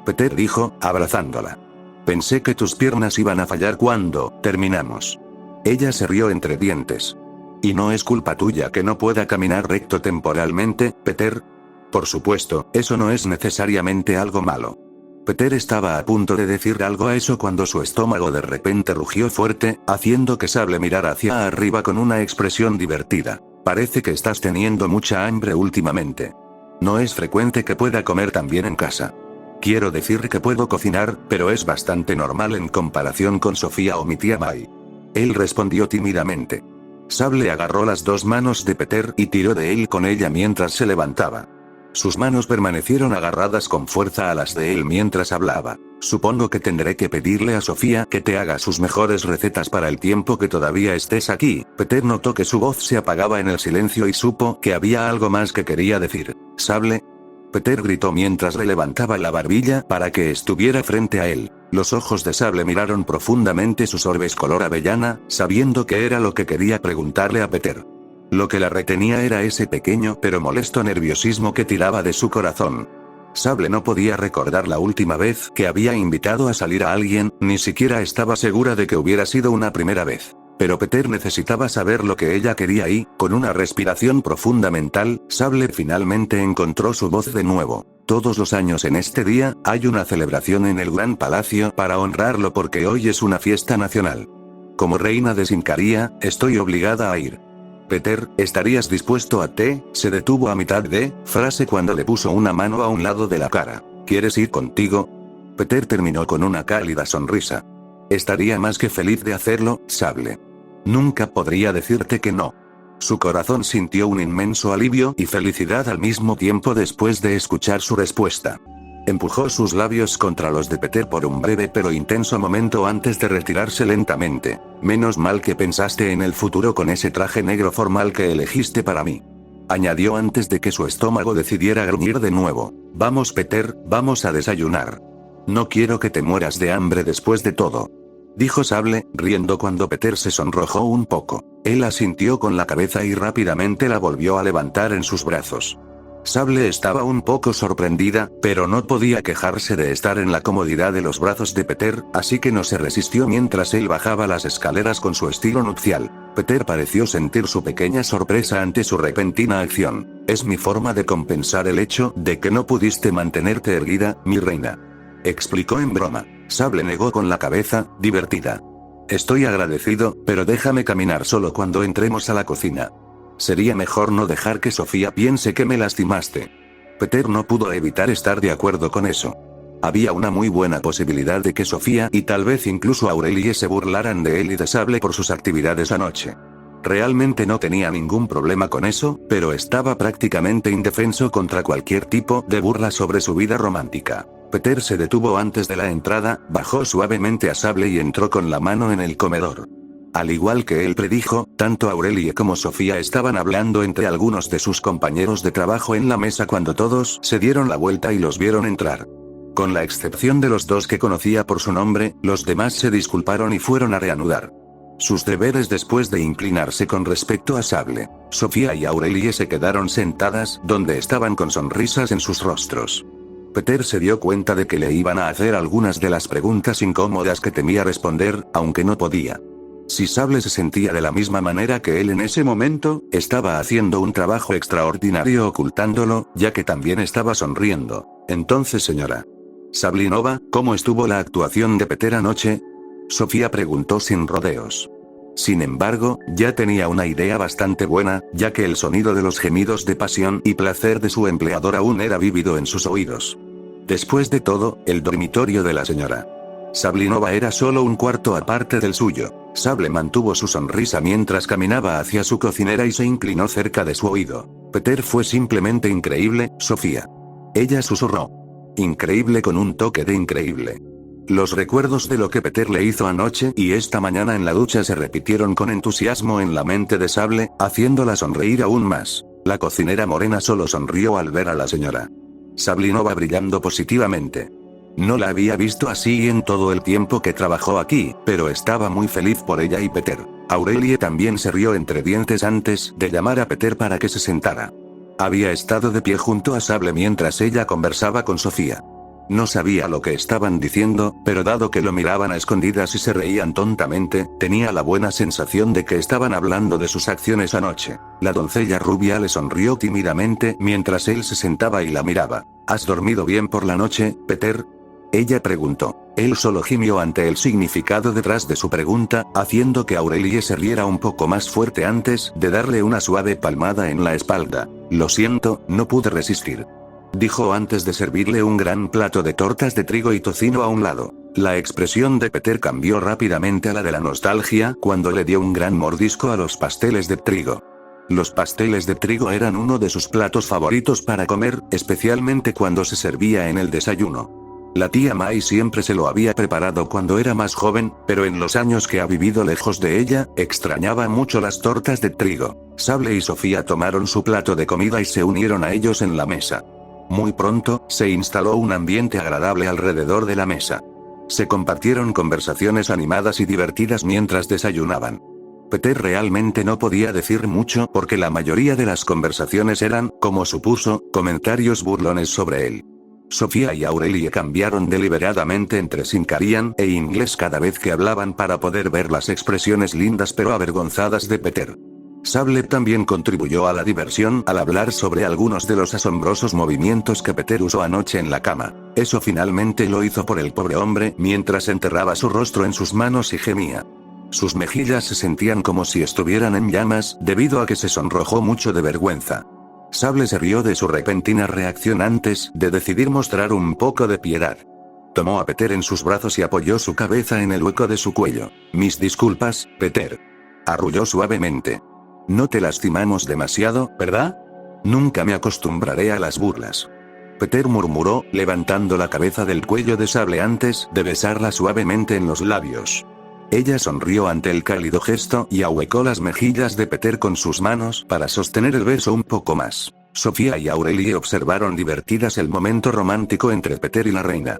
Speaker 1: Peter dijo, abrazándola. «Pensé que tus piernas iban a fallar cuando terminamos». Ella se rió entre dientes. «¿Y no es culpa tuya que no pueda caminar recto temporalmente, Peter?». «Por supuesto, eso no es necesariamente algo malo». Peter estaba a punto de decir algo a eso cuando su estómago de repente rugió fuerte, haciendo que Sable mirara hacia arriba con una expresión divertida. «Parece que estás teniendo mucha hambre últimamente. No es frecuente que pueda comer tan bien en casa. Quiero decir que puedo cocinar, pero es bastante normal en comparación con Sofía o mi tía Mai». Él respondió tímidamente. Sable agarró las dos manos de Peter y tiró de él con ella mientras se levantaba. Sus manos permanecieron agarradas con fuerza a las de él mientras hablaba. «Supongo que tendré que pedirle a Sofía que te haga sus mejores recetas para el tiempo que todavía estés aquí». Peter notó que su voz se apagaba en el silencio y supo que había algo más que quería decir. «¿Sable?». Peter gritó mientras le levantaba la barbilla para que estuviera frente a él. Los ojos de Sable miraron profundamente sus orbes color avellana, sabiendo que era lo que quería preguntarle a Peter. Lo que la retenía era ese pequeño pero molesto nerviosismo que tiraba de su corazón. Sable no podía recordar la última vez que había invitado a salir a alguien, ni siquiera estaba segura de que hubiera sido una primera vez. Pero Peter necesitaba saber lo que ella quería y, con una respiración profunda mental, Sable finalmente encontró su voz de nuevo. «Todos los años en este día, hay una celebración en el Gran Palacio para honrarlo porque hoy es una fiesta nacional. Como reina de Sincaria, estoy obligada a ir. Peter, ¿estarías dispuesto a té?». Se detuvo a mitad de frase cuando le puso una mano a un lado de la cara. «¿Quieres ir contigo?». Peter terminó con una cálida sonrisa. «Estaría más que feliz de hacerlo, Sable. Nunca podría decirte que no». Su corazón sintió un inmenso alivio y felicidad al mismo tiempo después de escuchar su respuesta. Empujó sus labios contra los de Peter por un breve pero intenso momento antes de retirarse lentamente. «Menos mal que pensaste en el futuro con ese traje negro formal que elegiste para mí», añadió antes de que su estómago decidiera gruñir de nuevo. «Vamos, Peter, vamos a desayunar. No quiero que te mueras de hambre después de todo», dijo Sable, riendo cuando Peter se sonrojó un poco. Él asintió con la cabeza y rápidamente la volvió a levantar en sus brazos. Sable estaba un poco sorprendida, pero no podía quejarse de estar en la comodidad de los brazos de Peter, así que no se resistió mientras él bajaba las escaleras con su estilo nupcial. Peter pareció sentir su pequeña sorpresa ante su repentina acción. «Es mi forma de compensar el hecho de que no pudiste mantenerte erguida, mi reina», explicó en broma. Sable negó con la cabeza, divertida. Estoy agradecido, pero déjame caminar solo cuando entremos a la cocina. Sería mejor no dejar que Sofía piense que me lastimaste. Peter no pudo evitar estar de acuerdo con eso. Había una muy buena posibilidad de que Sofía y tal vez incluso Aurelie se burlaran de él y de Sable por sus actividades anoche. Realmente no tenía ningún problema con eso, pero estaba prácticamente indefenso contra cualquier tipo de burla sobre su vida romántica. Peter se detuvo antes de la entrada, bajó suavemente a Sable y entró con la mano en el comedor. Al igual que él predijo, tanto Aurelie como Sofía estaban hablando entre algunos de sus compañeros de trabajo en la mesa cuando todos se dieron la vuelta y los vieron entrar. Con la excepción de los dos que conocía por su nombre, los demás se disculparon y fueron a reanudar sus deberes después de inclinarse con respecto a Sable. Sofía y Aurelie se quedaron sentadas donde estaban con sonrisas en sus rostros. Peter se dio cuenta de que le iban a hacer algunas de las preguntas incómodas que temía responder, aunque no podía. Si Sable se sentía de la misma manera que él en ese momento, estaba haciendo un trabajo extraordinario ocultándolo, ya que también estaba sonriendo. Entonces, señora Sablinova, ¿cómo estuvo la actuación de Peter anoche? Sofía preguntó sin rodeos. Sin embargo, ya tenía una idea bastante buena, ya que el sonido de los gemidos de pasión y placer de su empleador aún era vívido en sus oídos. Después de todo, el dormitorio de la señora Sablinova era solo un cuarto aparte del suyo. Sable mantuvo su sonrisa mientras caminaba hacia su cocinera y se inclinó cerca de su oído. Peter fue simplemente increíble, Sofía. Ella susurró. Increíble con un toque de increíble. Los recuerdos de lo que Peter le hizo anoche y esta mañana en la ducha se repitieron con entusiasmo en la mente de Sable, haciéndola sonreír aún más. La cocinera morena solo sonrió al ver a la señora Sablinova brillando positivamente. No la había visto así en todo el tiempo que trabajó aquí, pero estaba muy feliz por ella y Peter. Aurelie también se rió entre dientes antes de llamar a Peter para que se sentara. Había estado de pie junto a Sable mientras ella conversaba con Sofía. No sabía lo que estaban diciendo, pero dado que lo miraban a escondidas y se reían tontamente, tenía la buena sensación de que estaban hablando de sus acciones anoche. La doncella rubia le sonrió tímidamente mientras él se sentaba y la miraba. ¿Has dormido bien por la noche, Peter? Ella preguntó. Él solo gimió ante el significado detrás de su pregunta, haciendo que Aurelie se riera un poco más fuerte antes de darle una suave palmada en la espalda. Lo siento, no pude resistir. Dijo antes de servirle un gran plato de tortas de trigo y tocino a un lado. La expresión de Peter cambió rápidamente a la de la nostalgia cuando le dio un gran mordisco a los pasteles de trigo. Los pasteles de trigo eran uno de sus platos favoritos para comer, especialmente cuando se servía en el desayuno. La tía Mai siempre se lo había preparado cuando era más joven, pero en los años que ha vivido lejos de ella, extrañaba mucho las tortas de trigo. Sable y Sofía tomaron su plato de comida y se unieron a ellos en la mesa. Muy pronto, se instaló un ambiente agradable alrededor de la mesa. Se compartieron conversaciones animadas y divertidas mientras desayunaban. Peter realmente no podía decir mucho porque la mayoría de las conversaciones eran, como supuso, comentarios burlones sobre él. Sofía y Aurelie cambiaron deliberadamente entre sincarian e inglés cada vez que hablaban para poder ver las expresiones lindas pero avergonzadas de Peter. Sable también contribuyó a la diversión al hablar sobre algunos de los asombrosos movimientos que Peter usó anoche en la cama. Eso finalmente lo hizo por el pobre hombre mientras enterraba su rostro en sus manos y gemía. Sus mejillas se sentían como si estuvieran en llamas, debido a que se sonrojó mucho de vergüenza. Sable se rió de su repentina reacción antes de decidir mostrar un poco de piedad. Tomó a Peter en sus brazos y apoyó su cabeza en el hueco de su cuello. Mis disculpas, Peter. Arrulló suavemente. No te lastimamos demasiado, ¿verdad? Nunca me acostumbraré a las burlas. Peter murmuró, levantando la cabeza del cuello de Sable antes de besarla suavemente en los labios. Ella sonrió ante el cálido gesto y ahuecó las mejillas de Peter con sus manos para sostener el beso un poco más. Sofía y Aurelie observaron divertidas el momento romántico entre Peter y la reina.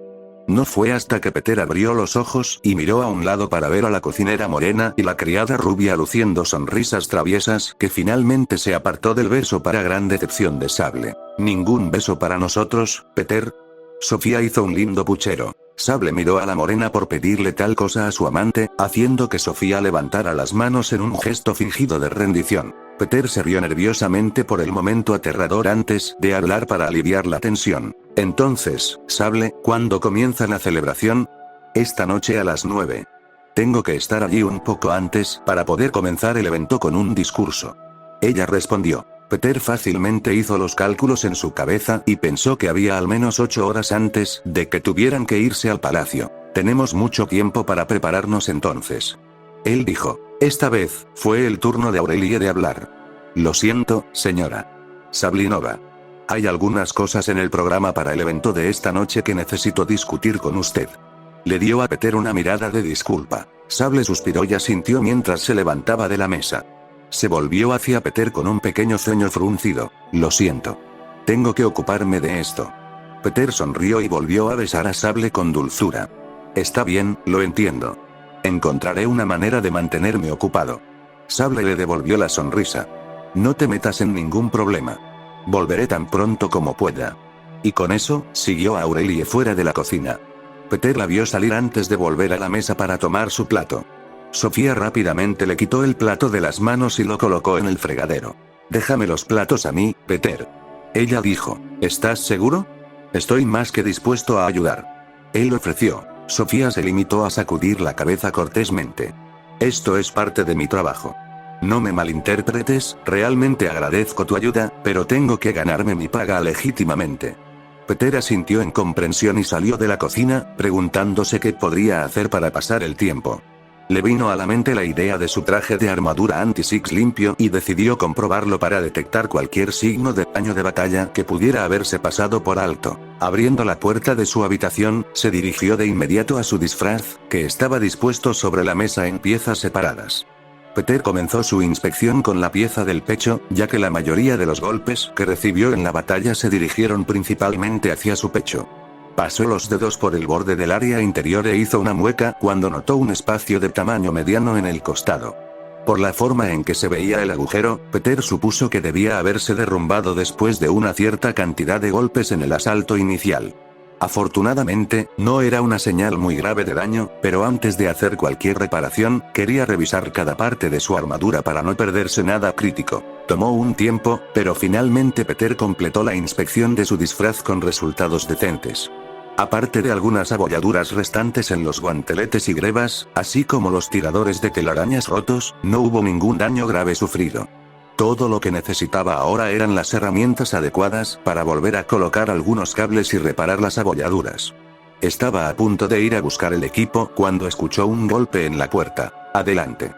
Speaker 1: No fue hasta que Peter abrió los ojos y miró a un lado para ver a la cocinera morena y la criada rubia luciendo sonrisas traviesas que finalmente se apartó del beso para gran decepción de Sable. ¿Ningún beso para nosotros, Peter? Sofía hizo un lindo puchero. Sable miró a la morena por pedirle tal cosa a su amante, haciendo que Sofía levantara las manos en un gesto fingido de rendición. Peter se rió nerviosamente por el momento aterrador antes de hablar para aliviar la tensión. Entonces, Sable, ¿cuándo comienza la celebración? Esta noche a las 9. Tengo que estar allí un poco antes para poder comenzar el evento con un discurso. Ella respondió. Peter fácilmente hizo los cálculos en su cabeza y pensó que había al menos 8 horas antes de que tuvieran que irse al palacio. Tenemos mucho tiempo para prepararnos entonces. Él dijo. Esta vez, fue el turno de Aurelie de hablar. Lo siento, señora Sablinova. Hay algunas cosas en el programa para el evento de esta noche que necesito discutir con usted. Le dio a Peter una mirada de disculpa. Sable suspiró y asintió mientras se levantaba de la mesa. Se volvió hacia Peter con un pequeño ceño fruncido. Lo siento. Tengo que ocuparme de esto. Peter sonrió y volvió a besar a Sable con dulzura. Está bien, lo entiendo. Encontraré una manera de mantenerme ocupado. Sable le devolvió la sonrisa. No te metas en ningún problema. Volveré tan pronto como pueda. Y con eso, siguió a Aurelie fuera de la cocina. Peter la vio salir antes de volver a la mesa para tomar su plato. Sofía rápidamente le quitó el plato de las manos y lo colocó en el fregadero. Déjame los platos a mí, Peter. Ella dijo. ¿Estás seguro? Estoy más que dispuesto a ayudar. Él ofreció. Sofía se limitó a sacudir la cabeza cortésmente. Esto es parte de mi trabajo. No me malinterpretes, realmente agradezco tu ayuda, pero tengo que ganarme mi paga legítimamente. Peter asintió en comprensión y salió de la cocina, preguntándose qué podría hacer para pasar el tiempo. Le vino a la mente la idea de su traje de armadura anti-six limpio y decidió comprobarlo para detectar cualquier signo de daño de batalla que pudiera haberse pasado por alto. Abriendo la puerta de su habitación, se dirigió de inmediato a su disfraz, que estaba dispuesto sobre la mesa en piezas separadas. Peter comenzó su inspección con la pieza del pecho, ya que la mayoría de los golpes que recibió en la batalla se dirigieron principalmente hacia su pecho. Pasó los dedos por el borde del área interior e hizo una mueca cuando notó un espacio de tamaño mediano en el costado. Por la forma en que se veía el agujero, Peter supuso que debía haberse derrumbado después de una cierta cantidad de golpes en el asalto inicial. Afortunadamente, no era una señal muy grave de daño, pero antes de hacer cualquier reparación, quería revisar cada parte de su armadura para no perderse nada crítico. Tomó un tiempo, pero finalmente Peter completó la inspección de su disfraz con resultados decentes. Aparte de algunas abolladuras restantes en los guanteletes y grebas, así como los tiradores de telarañas rotos, no hubo ningún daño grave sufrido. Todo lo que necesitaba ahora eran las herramientas adecuadas para volver a colocar algunos cables y reparar las abolladuras. Estaba a punto de ir a buscar el equipo cuando escuchó un golpe en la puerta. Adelante.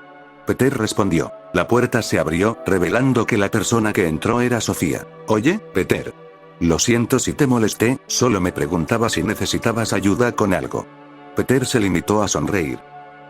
Speaker 1: Peter respondió. La puerta se abrió, revelando que la persona que entró era Sofía. Oye, Peter. Lo siento si te molesté, solo me preguntaba si necesitabas ayuda con algo. Peter se limitó a sonreír.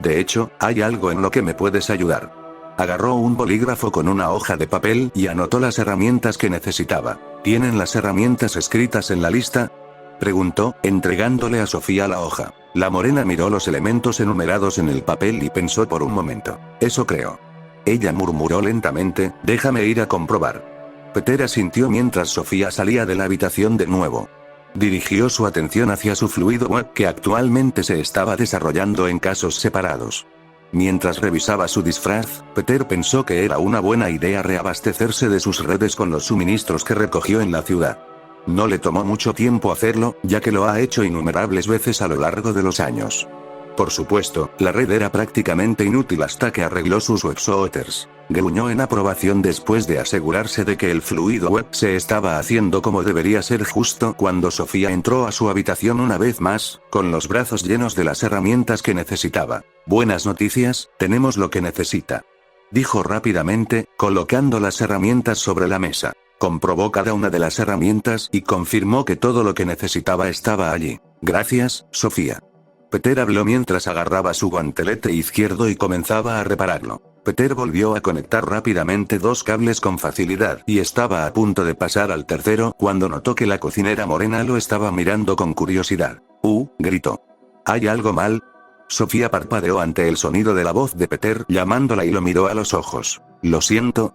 Speaker 1: De hecho, hay algo en lo que me puedes ayudar. Agarró un bolígrafo con una hoja de papel y anotó las herramientas que necesitaba. ¿Tienen las herramientas escritas en la lista?, preguntó, entregándole a Sofía la hoja. La morena miró los elementos enumerados en el papel y pensó por un momento. Eso creo. Ella murmuró lentamente, déjame ir a comprobar. Peter asintió mientras Sofía salía de la habitación de nuevo. Dirigió su atención hacia su fluido web que actualmente se estaba desarrollando en casos separados. Mientras revisaba su disfraz, Peter pensó que era una buena idea reabastecerse de sus redes con los suministros que recogió en la ciudad. No le tomó mucho tiempo hacerlo, ya que lo ha hecho innumerables veces a lo largo de los años. Por supuesto, la red era prácticamente inútil hasta que arregló sus websooters. Gruñó en aprobación después de asegurarse de que el fluido web se estaba haciendo como debería ser justo cuando Sofía entró a su habitación una vez más, con los brazos llenos de las herramientas que necesitaba. Buenas noticias, tenemos lo que necesita. Dijo rápidamente, colocando las herramientas sobre la mesa. Comprobó cada una de las herramientas y confirmó que todo lo que necesitaba estaba allí. Gracias, Sofía. Peter habló mientras agarraba su guantelete izquierdo y comenzaba a repararlo. Peter volvió a conectar rápidamente dos cables con facilidad y estaba a punto de pasar al tercero cuando notó que la cocinera morena lo estaba mirando con curiosidad. Gritó. ¿Hay algo mal? Sofía parpadeó ante el sonido de la voz de Peter llamándola y lo miró a los ojos. Lo siento.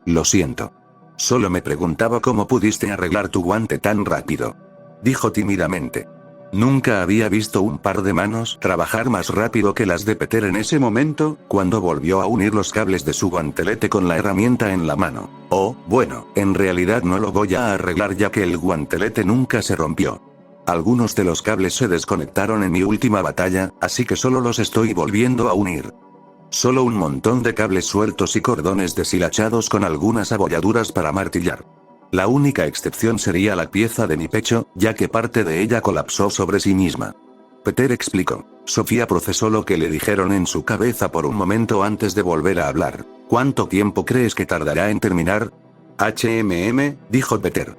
Speaker 1: Solo me preguntaba cómo pudiste arreglar tu guante tan rápido. Dijo tímidamente. Nunca había visto un par de manos trabajar más rápido que las de Peter en ese momento, cuando volvió a unir los cables de su guantelete con la herramienta en la mano. Bueno, en realidad no lo voy a arreglar ya que el guantelete nunca se rompió. Algunos de los cables se desconectaron en mi última batalla, así que solo los estoy volviendo a unir. Solo un montón de cables sueltos y cordones deshilachados con algunas abolladuras para martillar. La única excepción sería la pieza de mi pecho, ya que parte de ella colapsó sobre sí misma. Peter explicó. Sofía procesó lo que le dijeron en su cabeza por un momento antes de volver a hablar. ¿Cuánto tiempo crees que tardará en terminar? Dijo Peter.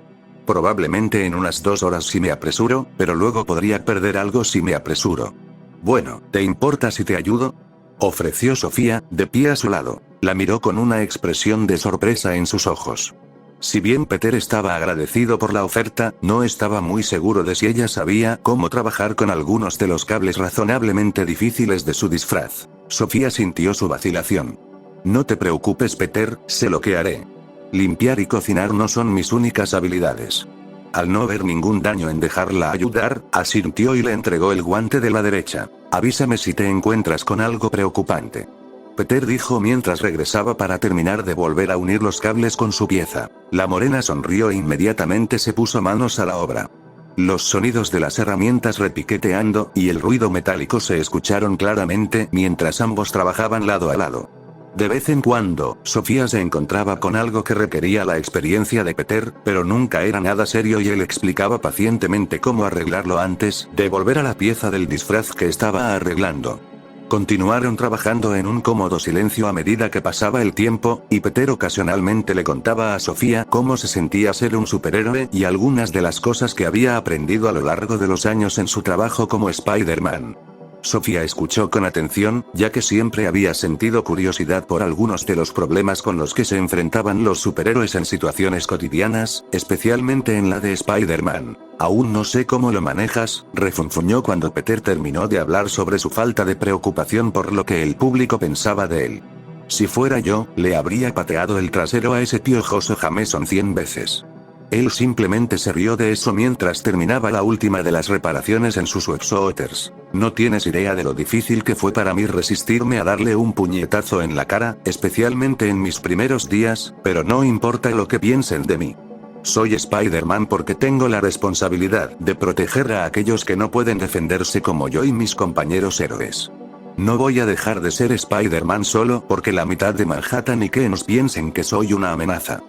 Speaker 1: Probablemente en unas 2 horas si me apresuro, pero luego podría perder algo si me apresuro. Bueno, ¿te importa si te ayudo? Ofreció Sofía, de pie a su lado. La miró con una expresión de sorpresa en sus ojos. Si bien Peter estaba agradecido por la oferta, no estaba muy seguro de si ella sabía cómo trabajar con algunos de los cables razonablemente difíciles de su disfraz. Sofía sintió su vacilación. No te preocupes, Peter, sé lo que haré. Limpiar y cocinar no son mis únicas habilidades. Al no ver ningún daño en dejarla ayudar, asintió y le entregó el guante de la derecha. Avísame si te encuentras con algo preocupante. Peter dijo mientras regresaba para terminar de volver a unir los cables con su pieza. La morena sonrió e inmediatamente se puso manos a la obra. Los sonidos de las herramientas repiqueteando y el ruido metálico se escucharon claramente mientras ambos trabajaban lado a lado. De vez en cuando, Sofía se encontraba con algo que requería la experiencia de Peter, pero nunca era nada serio y él explicaba pacientemente cómo arreglarlo antes de volver a la pieza del disfraz que estaba arreglando. Continuaron trabajando en un cómodo silencio a medida que pasaba el tiempo, y Peter ocasionalmente le contaba a Sofía cómo se sentía ser un superhéroe y algunas de las cosas que había aprendido a lo largo de los años en su trabajo como Spider-Man. Sofía escuchó con atención, ya que siempre había sentido curiosidad por algunos de los problemas con los que se enfrentaban los superhéroes en situaciones cotidianas, especialmente en la de Spider-Man. Aún no sé cómo lo manejas, refunfuñó cuando Peter terminó de hablar sobre su falta de preocupación por lo que el público pensaba de él. Si fuera yo, le habría pateado el trasero a ese piojoso Jameson 100 veces. Él simplemente se rió de eso mientras terminaba la última de las reparaciones en sus websooters. No tienes idea de lo difícil que fue para mí resistirme a darle un puñetazo en la cara, especialmente en mis primeros días, pero no importa lo que piensen de mí. Soy Spider-Man porque tengo la responsabilidad de proteger a aquellos que no pueden defenderse como yo y mis compañeros héroes. No voy a dejar de ser Spider-Man solo porque la mitad de Manhattan y Queens piensen que soy una amenaza.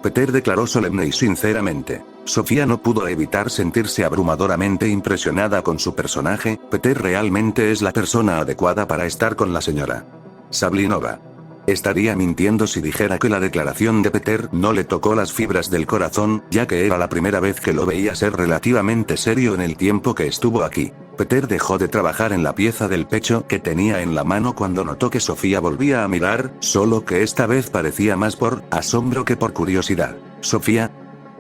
Speaker 1: Peter declaró solemne y sinceramente. Sofía no pudo evitar sentirse abrumadoramente impresionada con su personaje. Peter realmente es la persona adecuada para estar con la señora Sablinova. Estaría mintiendo si dijera que la declaración de Peter no le tocó las fibras del corazón, ya que era la primera vez que lo veía ser relativamente serio en el tiempo que estuvo aquí. Peter dejó de trabajar en la pieza del pecho que tenía en la mano cuando notó que Sofía volvía a mirar, solo que esta vez parecía más por asombro que por curiosidad. «Sofía.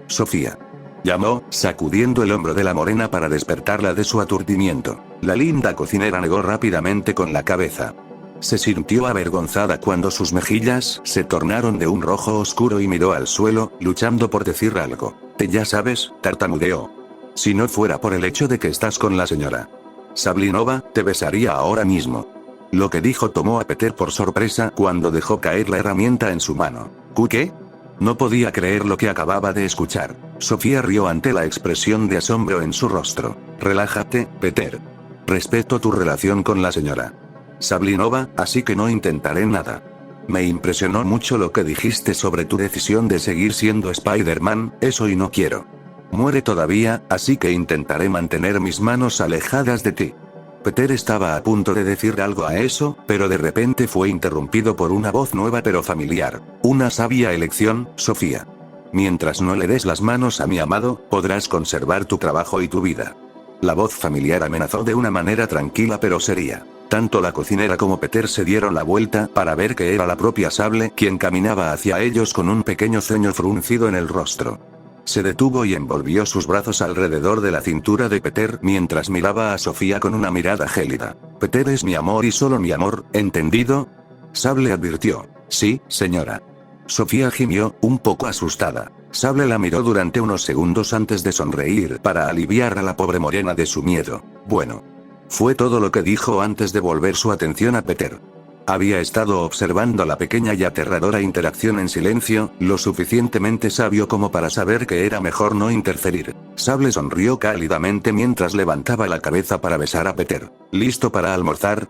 Speaker 1: Sofía», llamó, sacudiendo el hombro de la morena para despertarla de su aturdimiento. La linda cocinera negó rápidamente con la cabeza. Se sintió avergonzada cuando sus mejillas se tornaron de un rojo oscuro y miró al suelo, luchando por decir algo. «Ya sabes», tartamudeó. «Si no fuera por el hecho de que estás con la señora Sablinova, te besaría ahora mismo». Lo que dijo tomó a Peter por sorpresa cuando dejó caer la herramienta en su mano. ¿Qué? No podía creer lo que acababa de escuchar. Sofía rió ante la expresión de asombro en su rostro. «Relájate, Peter. Respeto tu relación con la señora Sablinova, así que no intentaré nada. Me impresionó mucho lo que dijiste sobre tu decisión de seguir siendo Spider-Man, eso y no quiero. Muere todavía, así que intentaré mantener mis manos alejadas de ti». Peter estaba a punto de decir algo a eso, pero de repente fue interrumpido por una voz nueva pero familiar. «Una sabia elección, Sofía. Mientras no le des las manos a mi amado, podrás conservar tu trabajo y tu vida». La voz familiar amenazó de una manera tranquila pero seria. Tanto la cocinera como Peter se dieron la vuelta para ver que era la propia Sable quien caminaba hacia ellos con un pequeño ceño fruncido en el rostro. Se detuvo y envolvió sus brazos alrededor de la cintura de Peter mientras miraba a Sofía con una mirada gélida. «Peter es mi amor y solo mi amor, ¿entendido?», Sable advirtió. «Sí, señora». Sofía gimió, un poco asustada. Sable la miró durante unos segundos antes de sonreír para aliviar a la pobre morena de su miedo. Bueno. Fue todo lo que dijo antes de volver su atención a Peter. Había estado observando la pequeña y aterradora interacción en silencio, lo suficientemente sabio como para saber que era mejor no interferir. Sable sonrió cálidamente mientras levantaba la cabeza para besar a Peter. «¿Listo para almorzar?».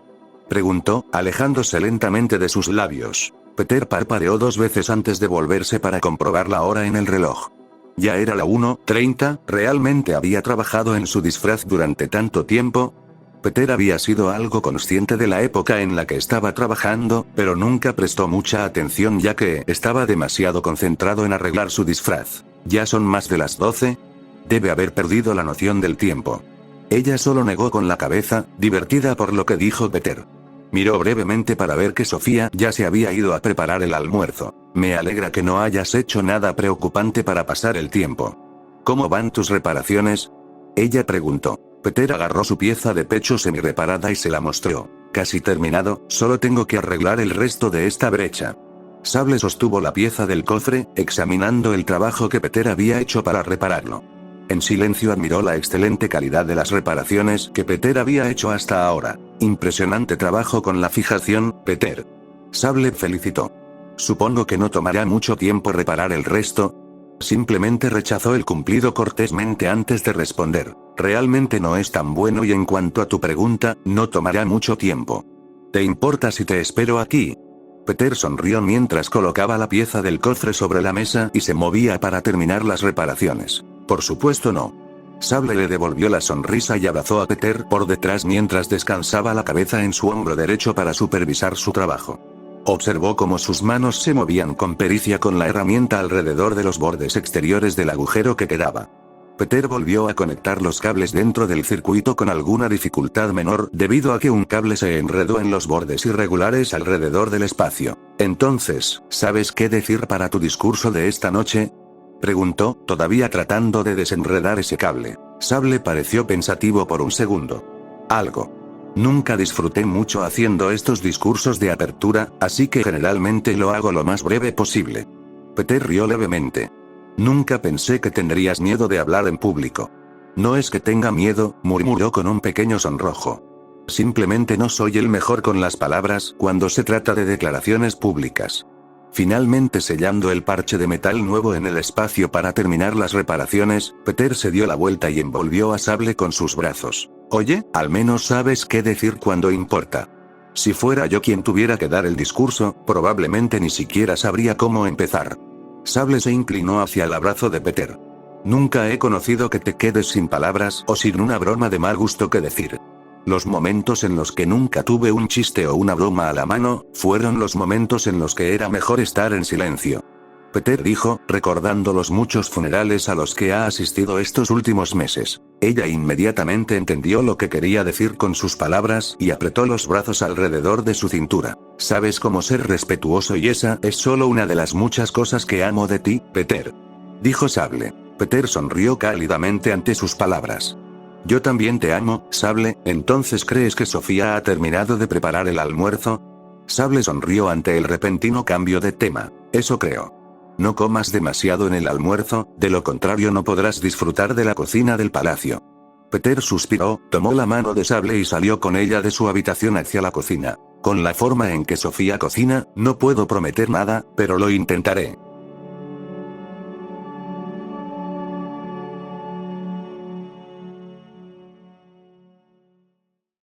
Speaker 1: Preguntó, alejándose lentamente de sus labios. Peter parpadeó 2 veces antes de volverse para comprobar la hora en el reloj. Ya era la 1:30, ¿realmente había trabajado en su disfraz durante tanto tiempo? Peter había sido algo consciente de la época en la que estaba trabajando, pero nunca prestó mucha atención ya que estaba demasiado concentrado en arreglar su disfraz. ¿Ya son más de las 12? Debe haber perdido la noción del tiempo. Ella solo negó con la cabeza, divertida por lo que dijo Peter. Miró brevemente para ver que Sofía ya se había ido a preparar el almuerzo. Me alegra que no hayas hecho nada preocupante para pasar el tiempo. ¿Cómo van tus reparaciones? Ella preguntó. Peter agarró su pieza de pecho semi-reparada y se la mostró. Casi terminado, solo tengo que arreglar el resto de esta brecha. Sable sostuvo la pieza del cofre, examinando el trabajo que Peter había hecho para repararlo. En silencio admiró la excelente calidad de las reparaciones que Peter había hecho hasta ahora. Impresionante trabajo con la fijación, Peter. Sable felicitó. Supongo que no tomará mucho tiempo reparar el resto. Simplemente rechazó el cumplido cortésmente antes de responder. Realmente no es tan bueno y en cuanto a tu pregunta, no tomará mucho tiempo. ¿Te importa si te espero aquí? Peter sonrió mientras colocaba la pieza del cofre sobre la mesa y se movía para terminar las reparaciones. Por supuesto no. Sable le devolvió la sonrisa y abrazó a Peter por detrás mientras descansaba la cabeza en su hombro derecho para supervisar su trabajo. Observó cómo sus manos se movían con pericia con la herramienta alrededor de los bordes exteriores del agujero que quedaba. Peter volvió a conectar los cables dentro del circuito con alguna dificultad menor debido a que un cable se enredó en los bordes irregulares alrededor del espacio. Entonces, ¿sabes qué decir para tu discurso de esta noche? Preguntó, todavía tratando de desenredar ese cable. Sable pareció pensativo por un segundo. Algo. Nunca disfruté mucho haciendo estos discursos de apertura, así que generalmente lo hago lo más breve posible. Peter rió levemente. Nunca pensé que tendrías miedo de hablar en público. No es que tenga miedo, murmuró con un pequeño sonrojo. Simplemente no soy el mejor con las palabras cuando se trata de declaraciones públicas. Finalmente sellando el parche de metal nuevo en el espacio para terminar las reparaciones, Peter se dio la vuelta y envolvió a Sable con sus brazos. Oye, al menos sabes qué decir cuando importa. Si fuera yo quien tuviera que dar el discurso, probablemente ni siquiera sabría cómo empezar. Sable se inclinó hacia el abrazo de Peter. Nunca he conocido que te quedes sin palabras o sin una broma de mal gusto que decir. Los momentos en los que nunca tuve un chiste o una broma a la mano, fueron los momentos en los que era mejor estar en silencio. Peter dijo, recordando los muchos funerales a los que ha asistido estos últimos meses. Ella inmediatamente entendió lo que quería decir con sus palabras y apretó los brazos alrededor de su cintura. Sabes cómo ser respetuoso y esa es solo una de las muchas cosas que amo de ti, Peter. Dijo Sable. Peter sonrió cálidamente ante sus palabras. Yo también te amo, Sable. ¿Entonces crees que Sofía ha terminado de preparar el almuerzo? Sable sonrió ante el repentino cambio de tema. Eso creo. No comas demasiado en el almuerzo, de lo contrario no podrás disfrutar de la cocina del palacio. Peter suspiró, tomó la mano de Sable y salió con ella de su habitación hacia la cocina. Con la forma en que Sofía cocina, no puedo prometer nada, pero lo intentaré.